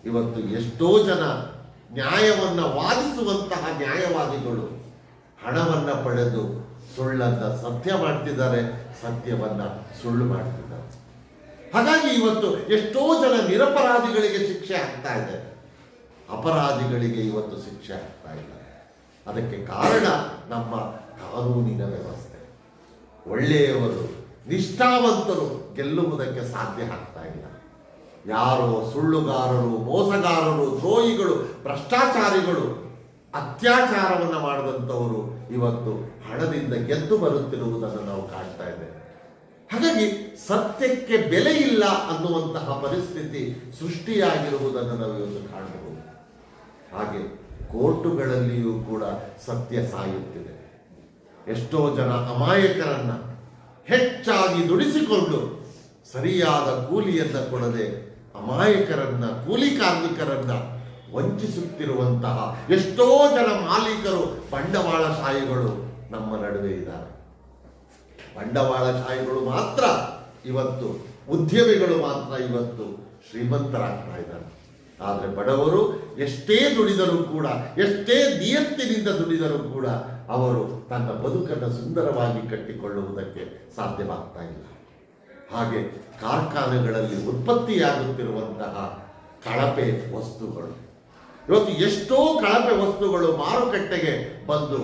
ಇವತ್ತು ಎಷ್ಟೋ ಜನ ನ್ಯಾಯವನ್ನ ವಾದಿಸುವಂತಹ ನ್ಯಾಯವಾದಿಗಳು ಹಣವನ್ನ ಪಡೆದು ಸುಳ್ಳನ್ನ ಸತ್ಯ ಮಾಡ್ತಿದ್ದಾರೆ, ಸತ್ಯವನ್ನ ಸುಳ್ಳು ಮಾಡ್ತಿದ್ದಾರೆ. ಹಾಗಾಗಿ ಇವತ್ತು ಎಷ್ಟೋ ಜನ ನಿರಪರಾಧಿಗಳಿಗೆ ಶಿಕ್ಷೆ ಆಗ್ತಾ ಇದೆ, ಅಪರಾಧಿಗಳಿಗೆ ಇವತ್ತು ಶಿಕ್ಷೆ ಆಗ್ತಾ ಇಲ್ಲ. ಅದಕ್ಕೆ ಕಾರಣ ನಮ್ಮ ಕಾನೂನಿನ ವ್ಯವಸ್ಥೆ. ಒಳ್ಳೆಯವರು, ನಿಷ್ಠಾವಂತರು ಗೆಲ್ಲುವುದಕ್ಕೆ ಸಾಧ್ಯ ಆಗ್ತಾ ಇಲ್ಲ. ಯಾರೋ ಸುಳ್ಳುಗಾರರು, ಮೋಸಗಾರರು, ದ್ರೋಹಿಗಳು, ಭ್ರಷ್ಟಾಚಾರಿಗಳು, ಅತ್ಯಾಚಾರವನ್ನು ಮಾಡಿದಂಥವರು ಇವತ್ತು ಹಣದಿಂದ ಗೆದ್ದು ಬರುತ್ತಿರುವುದನ್ನು ನಾವು ಕಾಣ್ತಾ ಇದ್ದೇವೆ. ಹಾಗಾಗಿ ಸತ್ಯಕ್ಕೆ ಬೆಲೆ ಇಲ್ಲ ಅನ್ನುವಂತಹ ಪರಿಸ್ಥಿತಿ ಸೃಷ್ಟಿಯಾಗಿರುವುದನ್ನು ನಾವು ಇವತ್ತು ಕಾಣಬಹುದು. ಹಾಗೆ ಕೋರ್ಟುಗಳಲ್ಲಿಯೂ ಕೂಡ ಸತ್ಯ ಸಾಯುತ್ತಿದೆ. ಎಷ್ಟೋ ಜನ ಅಮಾಯಕರನ್ನ ಹೆಚ್ಚಾಗಿ ದುಡಿಸಿಕೊಂಡು ಸರಿಯಾದ ಕೂಲಿಯನ್ನು ಕೊಡದೆ ಅಮಾಯಕರನ್ನ, ಕೂಲಿ ಕಾರ್ಮಿಕರನ್ನ ವಂಚಿಸುತ್ತಿರುವಂತಹ ಎಷ್ಟೋ ಜನ ಮಾಲೀಕರು, ಬಂಡವಾಳಶಾಹಿಗಳು ನಮ್ಮ ನಡುವೆ ಇದ್ದಾರೆ. ಬಂಡವಾಳಶಾಹಿಗಳು ಮಾತ್ರ ಇವತ್ತು, ಉದ್ಯಮಿಗಳು ಮಾತ್ರ ಇವತ್ತು ಶ್ರೀಮಂತರಾಗ್ತಾ ಇದ್ದಾರೆ. ಆದರೆ ಬಡವರು ಎಷ್ಟೇ ದುಡಿದರೂ ಕೂಡ, ಎಷ್ಟೇ ನಿಯತ್ತಿನಿಂದ ದುಡಿದರೂ ಕೂಡ ಅವರು ತನ್ನ ಬದುಕನ್ನು ಸುಂದರವಾಗಿ ಕಟ್ಟಿಕೊಳ್ಳುವುದಕ್ಕೆ ಸಾಧ್ಯವಾಗ್ತಾ ಇಲ್ಲ. ಹಾಗೆ ಕಾರ್ಖಾನೆಗಳಲ್ಲಿ ಉತ್ಪತ್ತಿಯಾಗುತ್ತಿರುವಂತಹ ಕಳಪೆ ವಸ್ತುಗಳು, ಇವತ್ತು ಎಷ್ಟೋ ಕಳಪೆ ವಸ್ತುಗಳು ಮಾರುಕಟ್ಟೆಗೆ ಬಂದು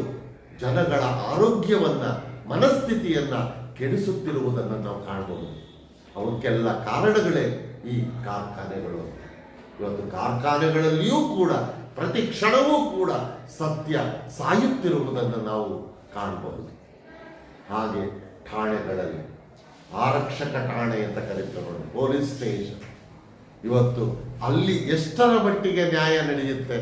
ಜನಗಳ ಆರೋಗ್ಯವನ್ನ, ಮನಸ್ಥಿತಿಯನ್ನ ಕೆಡಿಸುತ್ತಿರುವುದನ್ನು ನಾವು ಕಾಣಬಹುದು. ಅವಕ್ಕೆಲ್ಲ ಕಾರಣಗಳೇ ಈ ಕಾರ್ಖಾನೆಗಳು. ಇವತ್ತು ಕಾರ್ಖಾನೆಗಳಲ್ಲಿಯೂ ಕೂಡ ಪ್ರತಿ ಕ್ಷಣವೂ ಕೂಡ ಸತ್ಯ ಸಾಯುತ್ತಿರುವುದನ್ನು ನಾವು ಕಾಣಬಹುದು. ಹಾಗೆ ಠಾಣೆಗಳಲ್ಲಿ, ಆರಕ್ಷಕ ಠಾಣೆ ಅಂತ ಕರೀತಾರೆ, ಪೊಲೀಸ್ ಸ್ಟೇಷನ್, ಇವತ್ತು ಅಲ್ಲಿ ಎಷ್ಟರ ಮಟ್ಟಿಗೆ ನ್ಯಾಯ ನಡೆಯುತ್ತೆ?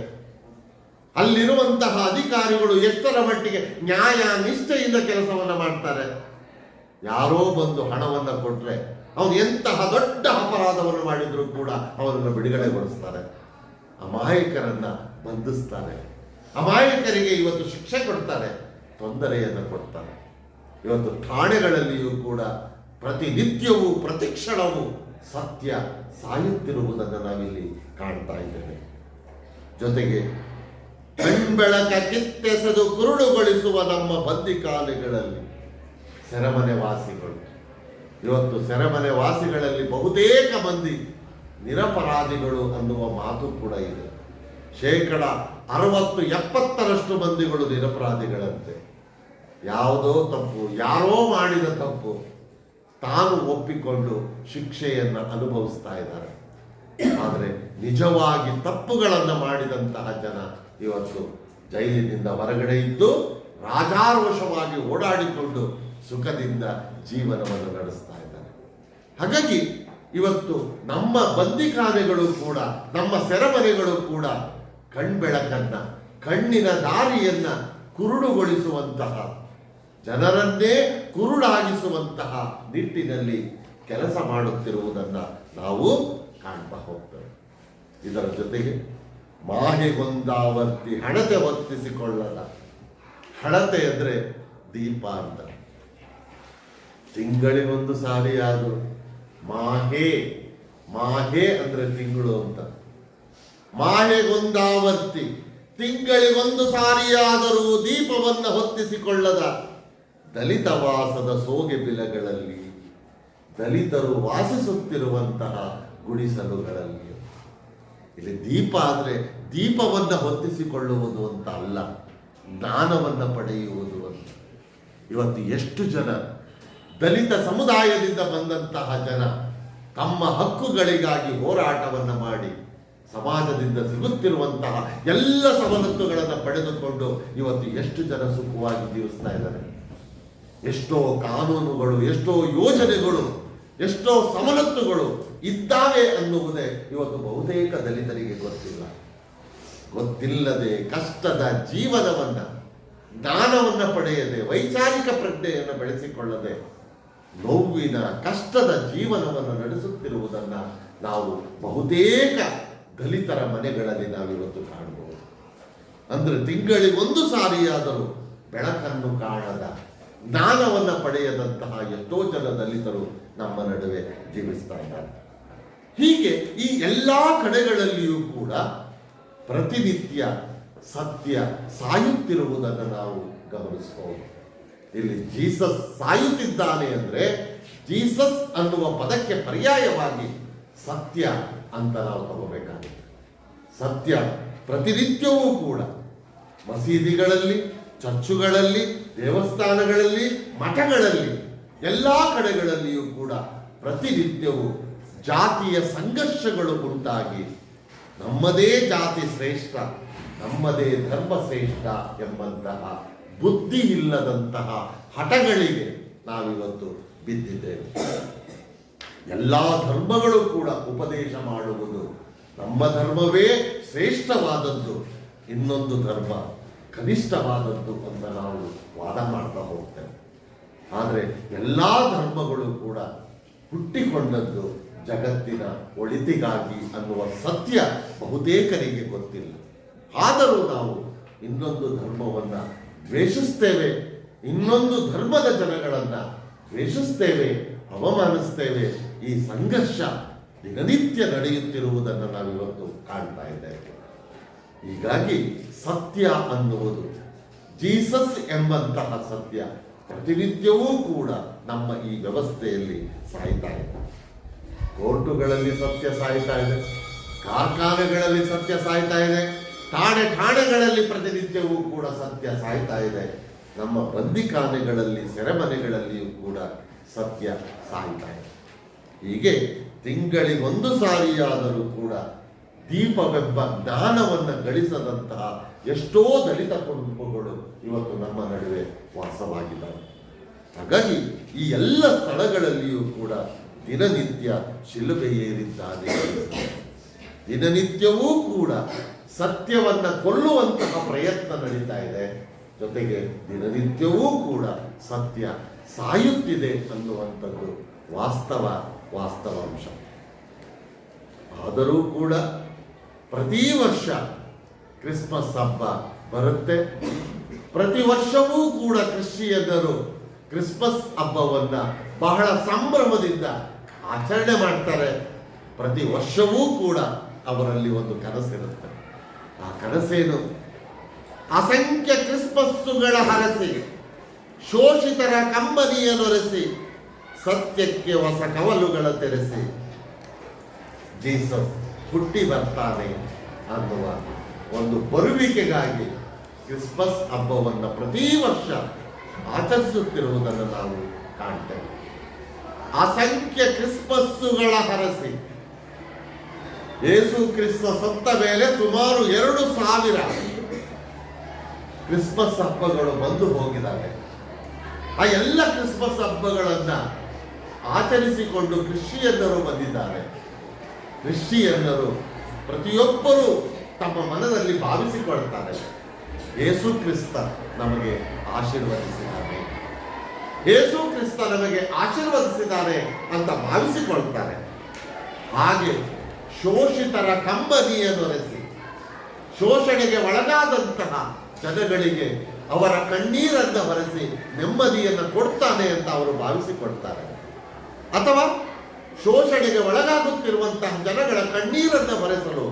ಅಲ್ಲಿರುವಂತಹ ಅಧಿಕಾರಿಗಳು ಎಷ್ಟರ ಮಟ್ಟಿಗೆ ನ್ಯಾಯ ನಿಷ್ಠೆಯಿಂದ ಕೆಲಸವನ್ನು ಮಾಡ್ತಾರೆ? ಯಾರೋ ಬಂದು ಹಣವನ್ನು ಕೊಟ್ರೆ ಅವನು ಎಂತಹ ದೊಡ್ಡ ಅಪರಾಧವನ್ನು ಮಾಡಿದ್ರು ಕೂಡ ಅವನನ್ನು ಬಿಡುಗಡೆಗೊಳಿಸ್ತಾರೆ, ಅಮಾಯಕರನ್ನ ಬಂಧಿಸ್ತಾರೆ, ಅಮಾಯಕರಿಗೆ ಇವತ್ತು ಶಿಕ್ಷೆ ಕೊಡ್ತಾರೆ, ತೊಂದರೆಯನ್ನು ಕೊಡ್ತಾರೆ. ಇವತ್ತು ಠಾಣೆಗಳಲ್ಲಿಯೂ ಕೂಡ ಪ್ರತಿನಿತ್ಯವೂ ಪ್ರತಿಕ್ಷಣವೂ ಸತ್ಯ ಸಾಯುತ್ತಿರುವುದನ್ನು ನಾವಿಲ್ಲಿ ಕಾಣ್ತಾ ಇದ್ದೇವೆ. ಜೊತೆಗೆ ಕಣ್ಬೆಳಕ ಕಿತ್ತೆಸೆದು ಕುರುಡುಗೊಳಿಸುವ ನಮ್ಮ ಬಂದಿಖಾನೆಗಳಲ್ಲಿ ಸೆರೆಮನೆ ವಾಸಿಗಳು, ಇವತ್ತು ಸೆರೆಮನೆ ವಾಸಿಗಳಲ್ಲಿ ಬಹುತೇಕ ಮಂದಿ ನಿರಪರಾಧಿಗಳು ಅನ್ನುವ ಮಾತು ಕೂಡ ಇದೆ. 60-70% ಮಂದಿಗಳು ನಿರಪರಾಧಿಗಳಂತೆ. ಯಾವುದೋ ತಪ್ಪು, ಯಾರೋ ಮಾಡಿದ ತಪ್ಪು ತಾನು ಒಪ್ಪಿಕೊಂಡು ಶಿಕ್ಷೆಯನ್ನು ಅನುಭವಿಸ್ತಾ ಇದ್ದಾರೆ. ಆದರೆ ನಿಜವಾಗಿ ತಪ್ಪುಗಳನ್ನು ಮಾಡಿದಂತಹ ಜನ ಇವತ್ತು ಜೈಲಿನಿಂದ ಹೊರಗಡೆ ಇದ್ದು ರಾಜಾರೋಷವಾಗಿ ಓಡಾಡಿಕೊಂಡು ಸುಖದಿಂದ ಜೀವನವನ್ನು ನಡೆಸ್ತಾ ಇದ್ದಾರೆ. ಹಾಗಾಗಿ ಇವತ್ತು ನಮ್ಮ ಬಂದಿಖಾನೆಗಳು ಕೂಡ, ನಮ್ಮ ಸೆರೆಮನೆಗಳು ಕೂಡ ಕಣ್ಬೆಳಕನ್ನ, ಕಣ್ಣಿನ ದಾರಿಯನ್ನ ಕುರುಡುಗೊಳಿಸುವಂತಹ, ಜನರನ್ನೇ ಕುರುಡಾಗಿಸುವಂತಹ ನಿಟ್ಟಿನಲ್ಲಿ ಕೆಲಸ ಮಾಡುತ್ತಿರುವುದನ್ನು ನಾವು ಕಾಣ್ತಾ ಹೋಗ್ತೇವೆ. ಇದರ ಜೊತೆಗೆ ಮಾಹೆಗೊಂದಾವರ್ತಿ ಹಣತೆ ವರ್ತಿಸಿಕೊಳ್ಳದ, ಹಣತೆ ಅಂದರೆ ದೀಪ ಅಂತ. ತಿಂಗಳಿಗೊಂದು ಸಾರಿ ಆದರೂ ಮಾಹೆ, ಮಾಹೆ ಅಂದ್ರೆ ತಿಂಗಳು ಅಂತ. ಮಾಹೆಗೊಂದಾವರ್ತಿ, ತಿಂಗಳಿಗೊಂದು ಸಾರಿಯಾದರೂ ದೀಪವನ್ನು ಹೊತ್ತಿಸಿಕೊಳ್ಳದ ದಲಿತ ವಾಸದ ಸೋಗೆ ಬಿಲಗಳಲ್ಲಿ, ದಲಿತರು ವಾಸಿಸುತ್ತಿರುವಂತಹ ಗುಡಿಸಲುಗಳಲ್ಲಿ. ಇಲ್ಲಿ ದೀಪ ಅಂದ್ರೆ ದೀಪವನ್ನು ಹೊತ್ತಿಸಿಕೊಳ್ಳುವುದು ಅಂತ ಅಲ್ಲ, ಜ್ಞಾನವನ್ನು ಪಡೆಯುವುದು ಅಂತ. ಇವತ್ತು ಎಷ್ಟು ಜನ ದಲಿತ ಸಮುದಾಯದಿಂದ ಬಂದಂತಹ ಜನ ತಮ್ಮ ಹಕ್ಕುಗಳಿಗಾಗಿ ಹೋರಾಟವನ್ನು ಮಾಡಿ ಸಮಾಜದಿಂದ ಸಿಗುತ್ತಿರುವಂತಹ ಎಲ್ಲ ಸವಲತ್ತುಗಳನ್ನು ಪಡೆದುಕೊಂಡು ಇವತ್ತು ಎಷ್ಟು ಜನ ಸುಖವಾಗಿ ಜೀವಿಸ್ತಾ ಇದ್ದಾರೆ. ಎಷ್ಟೋ ಕಾನೂನುಗಳು, ಎಷ್ಟೋ ಯೋಜನೆಗಳು, ಎಷ್ಟೋ ಸವಲತ್ತುಗಳು ಇದ್ದಾವೆ ಅನ್ನುವುದೇ ಇವತ್ತು ಬಹುತೇಕ ದಲಿತರಿಗೆ ಗೊತ್ತಿಲ್ಲದೆ ಕಷ್ಟದ ಜೀವನವನ್ನ, ಜ್ಞಾನವನ್ನು ಪಡೆಯದೆ, ವೈಚಾರಿಕ ಪ್ರಜ್ಞೆಯನ್ನು ಬೆಳೆಸಿಕೊಳ್ಳದೆ ನೋವಿನ ಕಷ್ಟದ ಜೀವನವನ್ನು ನಡೆಸುತ್ತಿರುವುದನ್ನು ನಾವು ಬಹುತೇಕ ದಲಿತರ ಮನೆಗಳಲ್ಲಿ ನಾವಿವತ್ತು ಕಾಣಬಹುದು. ಅಂದ್ರೆ ತಿಂಗಳಿಗೊಂದು ಸಾರಿಯಾದರೂ ಬೆಳಕನ್ನು ಕಾಣದ, ಜ್ಞಾನವನ್ನು ಪಡೆಯದಂತಹ ಎಷ್ಟೋ ಜನ ದಲಿತರು ನಮ್ಮ ನಡುವೆ ಜೀವಿಸ್ತಾ ಇದ್ದಾರೆ. ಹೀಗೆ ಈ ಎಲ್ಲ ಕಡೆಗಳಲ್ಲಿಯೂ ಕೂಡ ಪ್ರತಿನಿತ್ಯ ಸತ್ಯ ಸಾಯುತ್ತಿರುವುದನ್ನು ನಾವು ಗಮನಿಸಬಹುದು. ಇಲ್ಲಿ ಜೀಸಸ್ ಸಾಯುತ್ತಿದ್ದಾನೆ ಅಂದ್ರೆ ಜೀಸಸ್ ಅನ್ನುವ ಪದಕ್ಕೆ ಪರ್ಯಾಯವಾಗಿ ಸತ್ಯ ಅಂತ ನಾವು ತಗೋಬೇಕಾಗುತ್ತೆ. ಸತ್ಯ ಪ್ರತಿನಿತ್ಯವೂ ಕೂಡ ಮಸೀದಿಗಳಲ್ಲಿ, ಚರ್ಚುಗಳಲ್ಲಿ, ದೇವಸ್ಥಾನಗಳಲ್ಲಿ, ಮಠಗಳಲ್ಲಿ, ಎಲ್ಲ ಕಡೆಗಳಲ್ಲಿಯೂ ಕೂಡ ಪ್ರತಿನಿತ್ಯವೂ ಜಾತಿಯ ಸಂಘರ್ಷಗಳು ಉಂಟಾಗಿ ನಮ್ಮದೇ ಜಾತಿ ಶ್ರೇಷ್ಠ, ನಮ್ಮದೇ ಧರ್ಮ ಶ್ರೇಷ್ಠ ಎಂಬಂತಹ ಬುದ್ಧಿ ಇಲ್ಲದಂತಹ ಹಠಗಳಿಗೆ ನಾವಿವತ್ತು ಬಿದ್ದಿದ್ದೇವೆ. ಎಲ್ಲ ಧರ್ಮಗಳು ಕೂಡ ಉಪದೇಶ ಮಾಡುವುದು ನಮ್ಮ ಧರ್ಮವೇ ಶ್ರೇಷ್ಠವಾದದ್ದು, ಇನ್ನೊಂದು ಧರ್ಮ ಕನಿಷ್ಠವಾದದ್ದು ಅಂತ ನಾವು ವಾದ ಮಾಡ್ತಾ ಹೋಗ್ತೇವೆ. ಆದರೆ ಎಲ್ಲ ಧರ್ಮಗಳು ಕೂಡ ಹುಟ್ಟಿಕೊಂಡದ್ದು ಜಗತ್ತಿನ ಒಳಿತಿಗಾಗಿ ಅನ್ನುವ ಸತ್ಯ ಬಹುತೇಕರಿಗೆ ಗೊತ್ತಿಲ್ಲ. ಆದರೂ ನಾವು ಇನ್ನೊಂದು ಧರ್ಮವನ್ನು ದ್ವೇಷಿಸ್ತೇವೆ, ಇನ್ನೊಂದು ಧರ್ಮದ ಜನಗಳನ್ನು ದ್ವೇಷಿಸ್ತೇವೆ, ಅವಮಾನಿಸ್ತೇವೆ. ಈ ಸಂಘರ್ಷ ದಿನನಿತ್ಯ ನಡೆಯುತ್ತಿರುವುದನ್ನು ನಾವಿವತ್ತು ಕಾಣ್ತಾ ಇದ್ದೇವೆ. ಹೀಗಾಗಿ ಸತ್ಯ ಅನ್ನುವುದು ಜೀಸಸ್ ಎಂಬಂತಹ ಸತ್ಯ ಪ್ರತಿನಿತ್ಯವೂ ಕೂಡ ನಮ್ಮ ಈ ವ್ಯವಸ್ಥೆಯಲ್ಲಿ ಸಾಯ್ತಾ ಇದೆ. ಕೋರ್ಟುಗಳಲ್ಲಿ ಸತ್ಯ ಸಾಯ್ತಾ ಇದೆ, ಕಾರ್ಖಾನೆಗಳಲ್ಲಿ ಸತ್ಯ ಸಾಯ್ತಾ ಇದೆ, ಠಾಣೆಗಳಲ್ಲಿ ಪ್ರತಿನಿತ್ಯವೂ ಕೂಡ ಸತ್ಯ ಸಾಯ್ತಾ ಇದೆ. ನಮ್ಮ ಬಂದಿಖಾನೆಗಳಲ್ಲಿ, ಸೆರೆಮನೆಗಳಲ್ಲಿಯೂ ಕೂಡ ಸತ್ಯ ಸಾಯ್ತಾ ಇದೆ. ಹೀಗೆ ತಿಂಗಳಿಗೊಂದು ಸಾರಿಯಾದರೂ ಕೂಡ ದೀಪವೆಂಬ ಜ್ಞಾನವನ್ನು ಗಳಿಸದಂತಹ ಎಷ್ಟೋ ದಲಿತ ಕುಟುಂಬಗಳು ಇವತ್ತು ನಮ್ಮ ನಡುವೆ ವಾಸವಾಗಿದ್ದಾವೆ. ಹಾಗಾಗಿ ಈ ಎಲ್ಲ ಸ್ಥಳಗಳಲ್ಲಿಯೂ ಕೂಡ ದಿನನಿತ್ಯ ಶಿಲುಬೆ ಏರಿದ್ದಾನೆ. ದಿನನಿತ್ಯವೂ ಕೂಡ ಸತ್ಯವನ್ನ ಕೊಲ್ಲುವಂತಹ ಪ್ರಯತ್ನ ನಡೀತಾ ಇದೆ. ಜೊತೆಗೆ ದಿನನಿತ್ಯವೂ ಕೂಡ ಸತ್ಯ ಸಾಯುತ್ತಿದೆ ಅನ್ನುವಂಥದ್ದು ವಾಸ್ತವಾಂಶ. ಆದರೂ ಕೂಡ ಪ್ರತಿ ವರ್ಷ ಕ್ರಿಸ್ಮಸ್ ಹಬ್ಬ ಬರುತ್ತೆ. ಪ್ರತಿ ವರ್ಷವೂ ಕೂಡ ಕ್ರಿಶ್ಚಿಯನ್ನರು ಕ್ರಿಸ್ಮಸ್ ಹಬ್ಬವನ್ನ ಬಹಳ ಸಂಭ್ರಮದಿಂದ ಆಚರಣೆ ಮಾಡ್ತಾರೆ. ಪ್ರತಿ ವರ್ಷವೂ ಕೂಡ ಅವರಲ್ಲಿ ಒಂದು ಕನಸಿರುತ್ತೆ. ಆ ಕನಸೇನು? ಅಸಂಖ್ಯ ಕ್ರಿಸ್ಮಸ್ಸುಗಳ ಹರಸಿ, ಶೋಷಿತರ ಕಂಬನಿಯನ್ನೊರೆಸಿ, ಸತ್ಯಕ್ಕೆ ಹೊಸ ಕವಲುಗಳ ತೆರೆಸಿ ಜೀಸಸ್ ಹುಟ್ಟಿ ಬರ್ತಾನೆ ಅನ್ನುವ ಒಂದು ಬರುವಿಕೆಗಾಗಿ ಕ್ರಿಸ್ಮಸ್ ಹಬ್ಬವನ್ನು ಪ್ರತಿ ವರ್ಷ ಆಚರಿಸುತ್ತಿರುವುದನ್ನು ನಾವು ಕಾಣ್ತೇವೆ. ಅಸಂಖ್ಯ ಕ್ರಿಸ್ಮಸ್ಸುಗಳ ಹರಸಿ, ಯೇಸು ಕ್ರಿಸ್ತ ಸತ್ತ ಮೇಲೆ ಸುಮಾರು 2000 ಕ್ರಿಸ್ಮಸ್ ಹಬ್ಬಗಳು ಬಂದು ಹೋಗಿದ್ದಾವೆ. ಆ ಎಲ್ಲ ಕ್ರಿಸ್ಮಸ್ ಹಬ್ಬಗಳನ್ನ ಆಚರಿಸಿಕೊಂಡು ಕ್ರಿಶ್ಚಿಯನ್ನರು ಬಂದಿದ್ದಾರೆ. ಕ್ರಿಶ್ಚಿಯನ್ನರು ಪ್ರತಿಯೊಬ್ಬರೂ ತಮ್ಮ ಮನದಲ್ಲಿ ಭಾವಿಸಿಕೊಳ್ತಾರೆ, ಯೇಸು ಕ್ರಿಸ್ತ ನಮಗೆ ಆಶೀರ್ವದಿಸಿದ್ದಾನೆ, ಯೇಸು ಕ್ರಿಸ್ತ ನಮಗೆ ಆಶೀರ್ವದಿಸಿದ್ದಾನೆ ಅಂತ ಭಾವಿಸಿಕೊಳ್ತಾರೆ. ಹಾಗೆ ಶೋಷಿತರ ಕಂಬನಿಯನ್ನೊರೆಸಿ, ಶೋಷಣೆಗೆ ಒಳಗಾದಂತಹ ಜನಗಳಿಗೆ ಅವರ ಕಣ್ಣೀರನ್ನು ಹೊರೆಸಿ ನೆಮ್ಮದಿಯನ್ನು ಕೊಡ್ತಾನೆ ಅಂತ ಅವರು ಭಾವಿಸಿಕೊಳ್ತಾರೆ. ಅಥವಾ ಶೋಷಣೆಗೆ ಒಳಗಾಗುತ್ತಿರುವಂತಹ ಜನಗಳ ಕಣ್ಣೀರನ್ನು ಹೊರೆಸಲು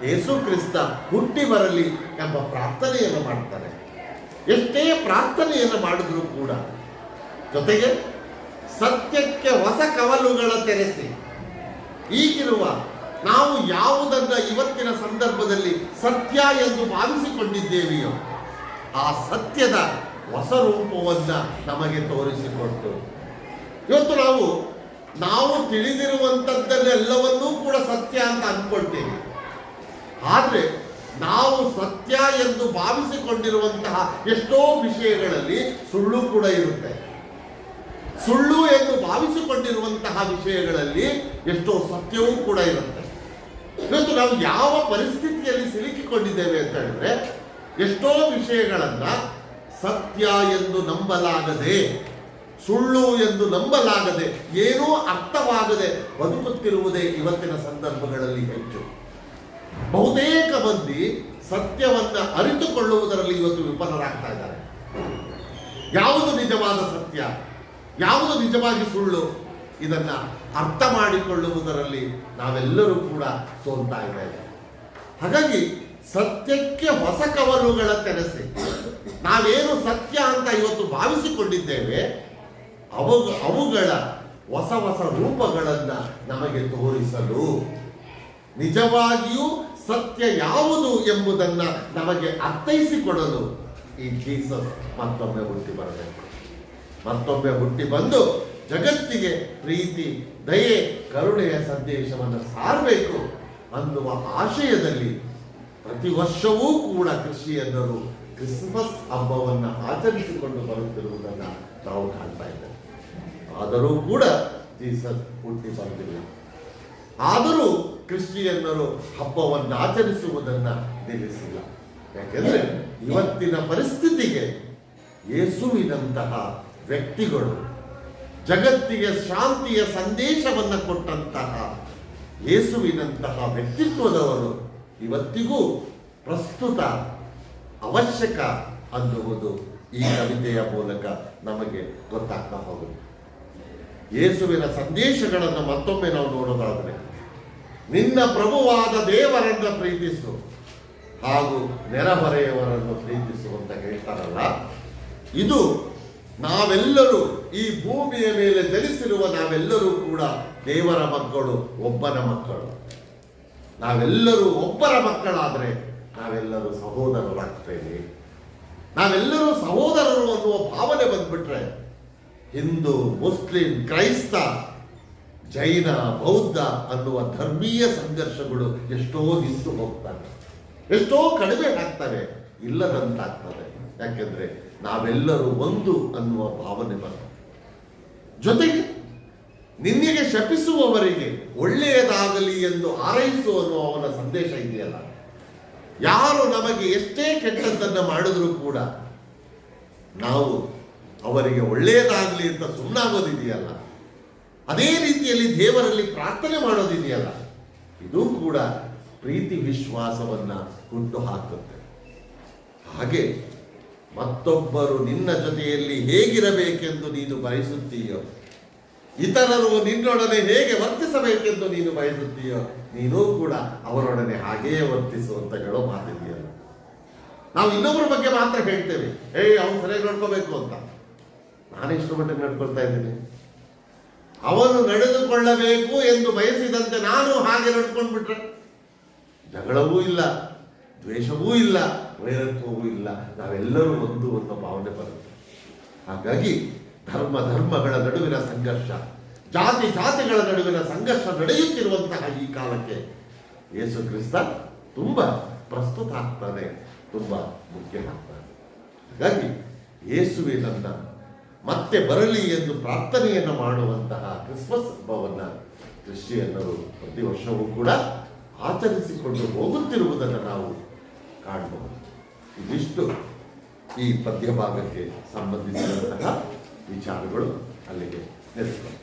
ಯೇಸು ಕ್ರಿಸ್ತ ಹುಟ್ಟಿ ಬರಲಿ ಎಂಬ ಪ್ರಾರ್ಥನೆಯನ್ನು ಮಾಡ್ತಾರೆ. ಎಷ್ಟೇ ಪ್ರಾರ್ಥನೆಯನ್ನು ಮಾಡಿದ್ರೂ ಕೂಡ ಜೊತೆಗೆ ಸತ್ಯಕ್ಕೆ ಹೊಸ ಕವಲುಗಳ ತೆರೆಸಿ, ಈಗಿರುವ ನಾವು ಯಾವುದನ್ನ ಇವತ್ತಿನ ಸಂದರ್ಭದಲ್ಲಿ ಸತ್ಯ ಎಂದು ಭಾವಿಸಿಕೊಂಡಿದ್ದೇವೆಯೋ ಆ ಸತ್ಯದ ಹೊಸ ರೂಪವನ್ನ ನಮಗೆ ತೋರಿಸಿಕೊಟ್ಟು, ಇವತ್ತು ನಾವು ತಿಳಿದಿರುವಂಥದ್ದನ್ನೆಲ್ಲವನ್ನೂ ಕೂಡ ಸತ್ಯ ಅಂತ ಅಂದ್ಕೊಳ್ತೇವೆ. ಆದರೆ ನಾವು ಸತ್ಯ ಎಂದು ಭಾವಿಸಿಕೊಂಡಿರುವಂತಹ ಎಷ್ಟೋ ವಿಷಯಗಳಲ್ಲಿ ಸುಳ್ಳು ಕೂಡ ಇರುತ್ತೆ. ಸುಳ್ಳು ಎಂದು ಭಾವಿಸಿಕೊಂಡಿರುವಂತಹ ವಿಷಯಗಳಲ್ಲಿ ಎಷ್ಟೋ ಸತ್ಯವೂ ಕೂಡ ಇರುತ್ತೆ. ಇವತ್ತು ನಾವು ಯಾವ ಪರಿಸ್ಥಿತಿಯಲ್ಲಿ ಸಿಲುಕಿಕೊಂಡಿದ್ದೇವೆ ಅಂತ ಹೇಳಿದ್ರೆ, ಎಷ್ಟೋ ವಿಷಯಗಳನ್ನ ಸತ್ಯ ಎಂದು ನಂಬಲಾಗದೆ, ಸುಳ್ಳು ಎಂದು ನಂಬಲಾಗದೆ, ಏನೂ ಅರ್ಥವಾಗದೆ ಬದುಕುತ್ತಿರುವುದೇ ಇವತ್ತಿನ ಸಂದರ್ಭಗಳಲ್ಲಿ ಹೆಚ್ಚು. ಬಹುತೇಕ ಮಂದಿ ಸತ್ಯವನ್ನ ಅರಿತುಕೊಳ್ಳುವುದರಲ್ಲಿ ಇವತ್ತು ವಿಫಲರಾಗ್ತಾ ಇದ್ದಾರೆ. ಯಾವುದು ನಿಜವಾದ ಸತ್ಯ, ಯಾವುದು ನಿಜವಾಗಿ ಸುಳ್ಳು, ಇದನ್ನ ಅರ್ಥ ಮಾಡಿಕೊಳ್ಳುವುದರಲ್ಲಿ ನಾವೆಲ್ಲರೂ ಕೂಡ ಸೋಲ್ತಾ ಇದ್ದೇವೆ. ಹಾಗಾಗಿ ಸತ್ಯಕ್ಕೆ ಹೊಸ ಕವಲುಗಳ ತೆರೆಸಿ, ನಾವೇನು ಸತ್ಯ ಅಂತ ಇವತ್ತು ಭಾವಿಸಿಕೊಂಡಿದ್ದೇವೆ ಅವುಗಳ ಹೊಸ ಹೊಸ ರೂಪಗಳನ್ನು ನಮಗೆ ತೋರಿಸಲು, ನಿಜವಾಗಿಯೂ ಸತ್ಯ ಯಾವುದು ಎಂಬುದನ್ನು ನಮಗೆ ಅರ್ಥೈಸಿಕೊಡಲು ಈ ಜೀಸಸ್ ಮತ್ತೊಮ್ಮೆ ಹುಟ್ಟಿ ಬರಬೇಕು. ಮತ್ತೊಮ್ಮೆ ಹುಟ್ಟಿ ಬಂದು ಜಗತ್ತಿಗೆ ಪ್ರೀತಿ, ದಯೆ, ಕರುಣೆಯ ಸಂದೇಶವನ್ನು ಸಾರಬೇಕು ಅನ್ನುವ ಆಶಯದಲ್ಲಿ ಪ್ರತಿ ವರ್ಷವೂ ಕೂಡ ಕ್ರಿಶ್ಚಿಯನ್ನರು ಕ್ರಿಸ್ಮಸ್ ಹಬ್ಬವನ್ನು ಆಚರಿಸಿಕೊಂಡು ಬರುತ್ತಿರುವುದನ್ನು ನಾವು ಕಾಣ್ತಾ ಇದ್ದೇವೆ. ಆದರೂ ಕೂಡ ಜೀಸಸ್ ಹುಟ್ಟಿ ಬಂದಿಲ್ಲ. ಆದರೂ ಕ್ರಿಶ್ಚಿಯನ್ನರು ಹಬ್ಬವನ್ನು ಆಚರಿಸುವುದನ್ನು ನಿಲ್ಲಿಸಿಲ್ಲ. ಯಾಕೆಂದರೆ ಇವತ್ತಿನ ಪರಿಸ್ಥಿತಿಗೆ ಯೇಸುವಿನಂತಹ ವ್ಯಕ್ತಿಗಳು, ಜಗತ್ತಿಗೆ ಶಾಂತಿಯ ಸಂದೇಶವನ್ನು ಕೊಟ್ಟಂತಹ ಯೇಸುವಿನಂತಹ ವ್ಯಕ್ತಿತ್ವದವರು ಇವತ್ತಿಗೂ ಪ್ರಸ್ತುತ ಅವಶ್ಯಕ ಅನ್ನುವುದು ಈ ಕವಿತೆಯ ಮೂಲಕ ನಮಗೆ ಗೊತ್ತಾಗ್ತಾ ಹೋಗುತ್ತೆ. ಯೇಸುವಿನ ಸಂದೇಶಗಳನ್ನು ಮತ್ತೊಮ್ಮೆ ನಾವು ನೋಡೋದಾದರೆ, ನಿನ್ನ ಪ್ರಭುವಾದ ದೇವರನ್ನು ಪ್ರೀತಿಸು ಹಾಗೂ ನೆರೆಹೊರೆಯವರನ್ನು ಪ್ರೀತಿಸು ಅಂತ ಹೇಳ್ತಾರಲ್ಲ, ಇದು ನಾವೆಲ್ಲರೂ ಈ ಭೂಮಿಯ ಮೇಲೆ ಜನಿಸಿರುವ ನಾವೆಲ್ಲರೂ ಕೂಡ ದೇವರ ಮಕ್ಕಳು, ಒಬ್ಬನ ಮಕ್ಕಳು. ನಾವೆಲ್ಲರೂ ಒಬ್ಬರ ಮಕ್ಕಳಾದರೆ ನಾವೆಲ್ಲರೂ ಸಹೋದರರಾಗ್ತೇವೆ. ನಾವೆಲ್ಲರೂ ಸಹೋದರರು ಅನ್ನುವ ಭಾವನೆ ಬಂದ್ಬಿಟ್ರೆ ಹಿಂದೂ, ಮುಸ್ಲಿಂ, ಕ್ರೈಸ್ತ, ಜೈನ, ಬೌದ್ಧ ಅನ್ನುವ ಧರ್ಮೀಯ ಸಂಘರ್ಷಗಳು ಎಷ್ಟೋ ನಿಂತು ಹೋಗ್ತವೆ, ಎಷ್ಟೋ ಕಡಿಮೆ ಆಗ್ತವೆ, ಇಲ್ಲದಂತಾಗ್ತದೆ. ಯಾಕೆಂದ್ರೆ ನಾವೆಲ್ಲರೂ ಒಂದು ಅನ್ನುವ ಭಾವನೆ ಬರ್ತದೆ. ಜೊತೆಗೆ ನಿನ್ನೆಗೆ ಶಪಿಸುವವರಿಗೆ ಒಳ್ಳೆಯದಾಗಲಿ ಎಂದು ಹಾರೈಸು ಅನ್ನುವ ಅವನ ಸಂದೇಶ ಇದೆಯಲ್ಲ, ಯಾರು ನಮಗೆ ಎಷ್ಟೇ ಕೆಟ್ಟದ್ದನ್ನು ಮಾಡಿದ್ರೂ ಕೂಡ ನಾವು ಅವರಿಗೆ ಒಳ್ಳೆಯದಾಗಲಿ ಅಂತ ಸುಮ್ಮನಾಗೋದಿದೆಯಲ್ಲ, ಅದೇ ರೀತಿಯಲ್ಲಿ ದೇವರಲ್ಲಿ ಪ್ರಾರ್ಥನೆ ಮಾಡೋದಿದೆಯಲ್ಲ, ಇದು ಕೂಡ ಪ್ರೀತಿ ವಿಶ್ವಾಸವನ್ನ ಹುಟ್ಟು ಹಾಕುತ್ತೆ. ಹಾಗೆ ಮತ್ತೊಬ್ಬರು ನಿನ್ನ ಜೊತೆಯಲ್ಲಿ ಹೇಗಿರಬೇಕೆಂದು ನೀನು ಬಯಸುತ್ತೀಯೋ, ಇತರರು ನಿನ್ನೊಡನೆ ಹೇಗೆ ವರ್ತಿಸಬೇಕೆಂದು ನೀನು ಬಯಸುತ್ತೀಯೋ, ನೀನೂ ಕೂಡ ಅವರೊಡನೆ ಹಾಗೆಯೇ ವರ್ತಿಸು ಅಂತ ಹೇಳೋ ಮಾತಿದೆಯಲ್ಲ. ನಾವು ಇನ್ನೊಬ್ಬರ ಬಗ್ಗೆ ಮಾತ್ರ ಹೇಳ್ತೇವೆ, ಅವನು ಸರಿಯಾಗಿ ನಡ್ಕೋಬೇಕು ಅಂತ. ನಾನೆಷ್ಟು ಮಟ್ಟಿಗೆ ನಡ್ಕೊಳ್ತಾ ಇದ್ದೀನಿ? ಅವನು ನಡೆದುಕೊಳ್ಳಬೇಕು ಎಂದು ಬಯಸಿದಂತೆ ನಾನು ಹಾಗೆ ನಡ್ಕೊಂಡ್ಬಿಟ್ರೆ ಜಗಳವೂ ಇಲ್ಲ, ದ್ವೇಷವೂ ಇಲ್ಲ, ವೈರತ್ವವೂ ಇಲ್ಲ, ನಾವೆಲ್ಲರೂ ಒಂದು ಅನ್ನೋ ಭಾವನೆ ಬರುತ್ತೆ. ಹಾಗಾಗಿ ಧರ್ಮಗಳ ನಡುವಿನ ಸಂಘರ್ಷ, ಜಾತಿಗಳ ನಡುವಿನ ಸಂಘರ್ಷ ನಡೆಯುತ್ತಿರುವಂತಹ ಈ ಕಾಲಕ್ಕೆ ಯೇಸು ಕ್ರಿಸ್ತ ತುಂಬಾ ಪ್ರಸ್ತುತ ಆಗ್ತಾನೆ, ತುಂಬಾ ಮುಖ್ಯ ಆಗ್ತಾನೆ. ಹಾಗಾಗಿ ಯೇಸುವಿನನ್ನ ಮತ್ತೆ ಬರಲಿ ಎಂದು ಪ್ರಾರ್ಥನೆಯನ್ನು ಮಾಡುವಂತಹ ಕ್ರಿಸ್ಮಸ್ ಹಬ್ಬವನ್ನು ಕ್ರಿಶ್ಚಿಯನ್ನರು ಪ್ರತಿ ವರ್ಷವೂ ಕೂಡ ಆಚರಿಸಿಕೊಂಡು ಹೋಗುತ್ತಿರುವುದನ್ನು ನಾವು ಕಾಣಬಹುದು. ಇದಿಷ್ಟು ಈ ಪದ್ಯ ಭಾಗಕ್ಕೆ ಸಂಬಂಧಿಸಿದಂತಹ ವಿಚಾರಗಳು ಅಲ್ಲಿಗೆ ನಿಲ್ಲಿಸ್ತವೆ.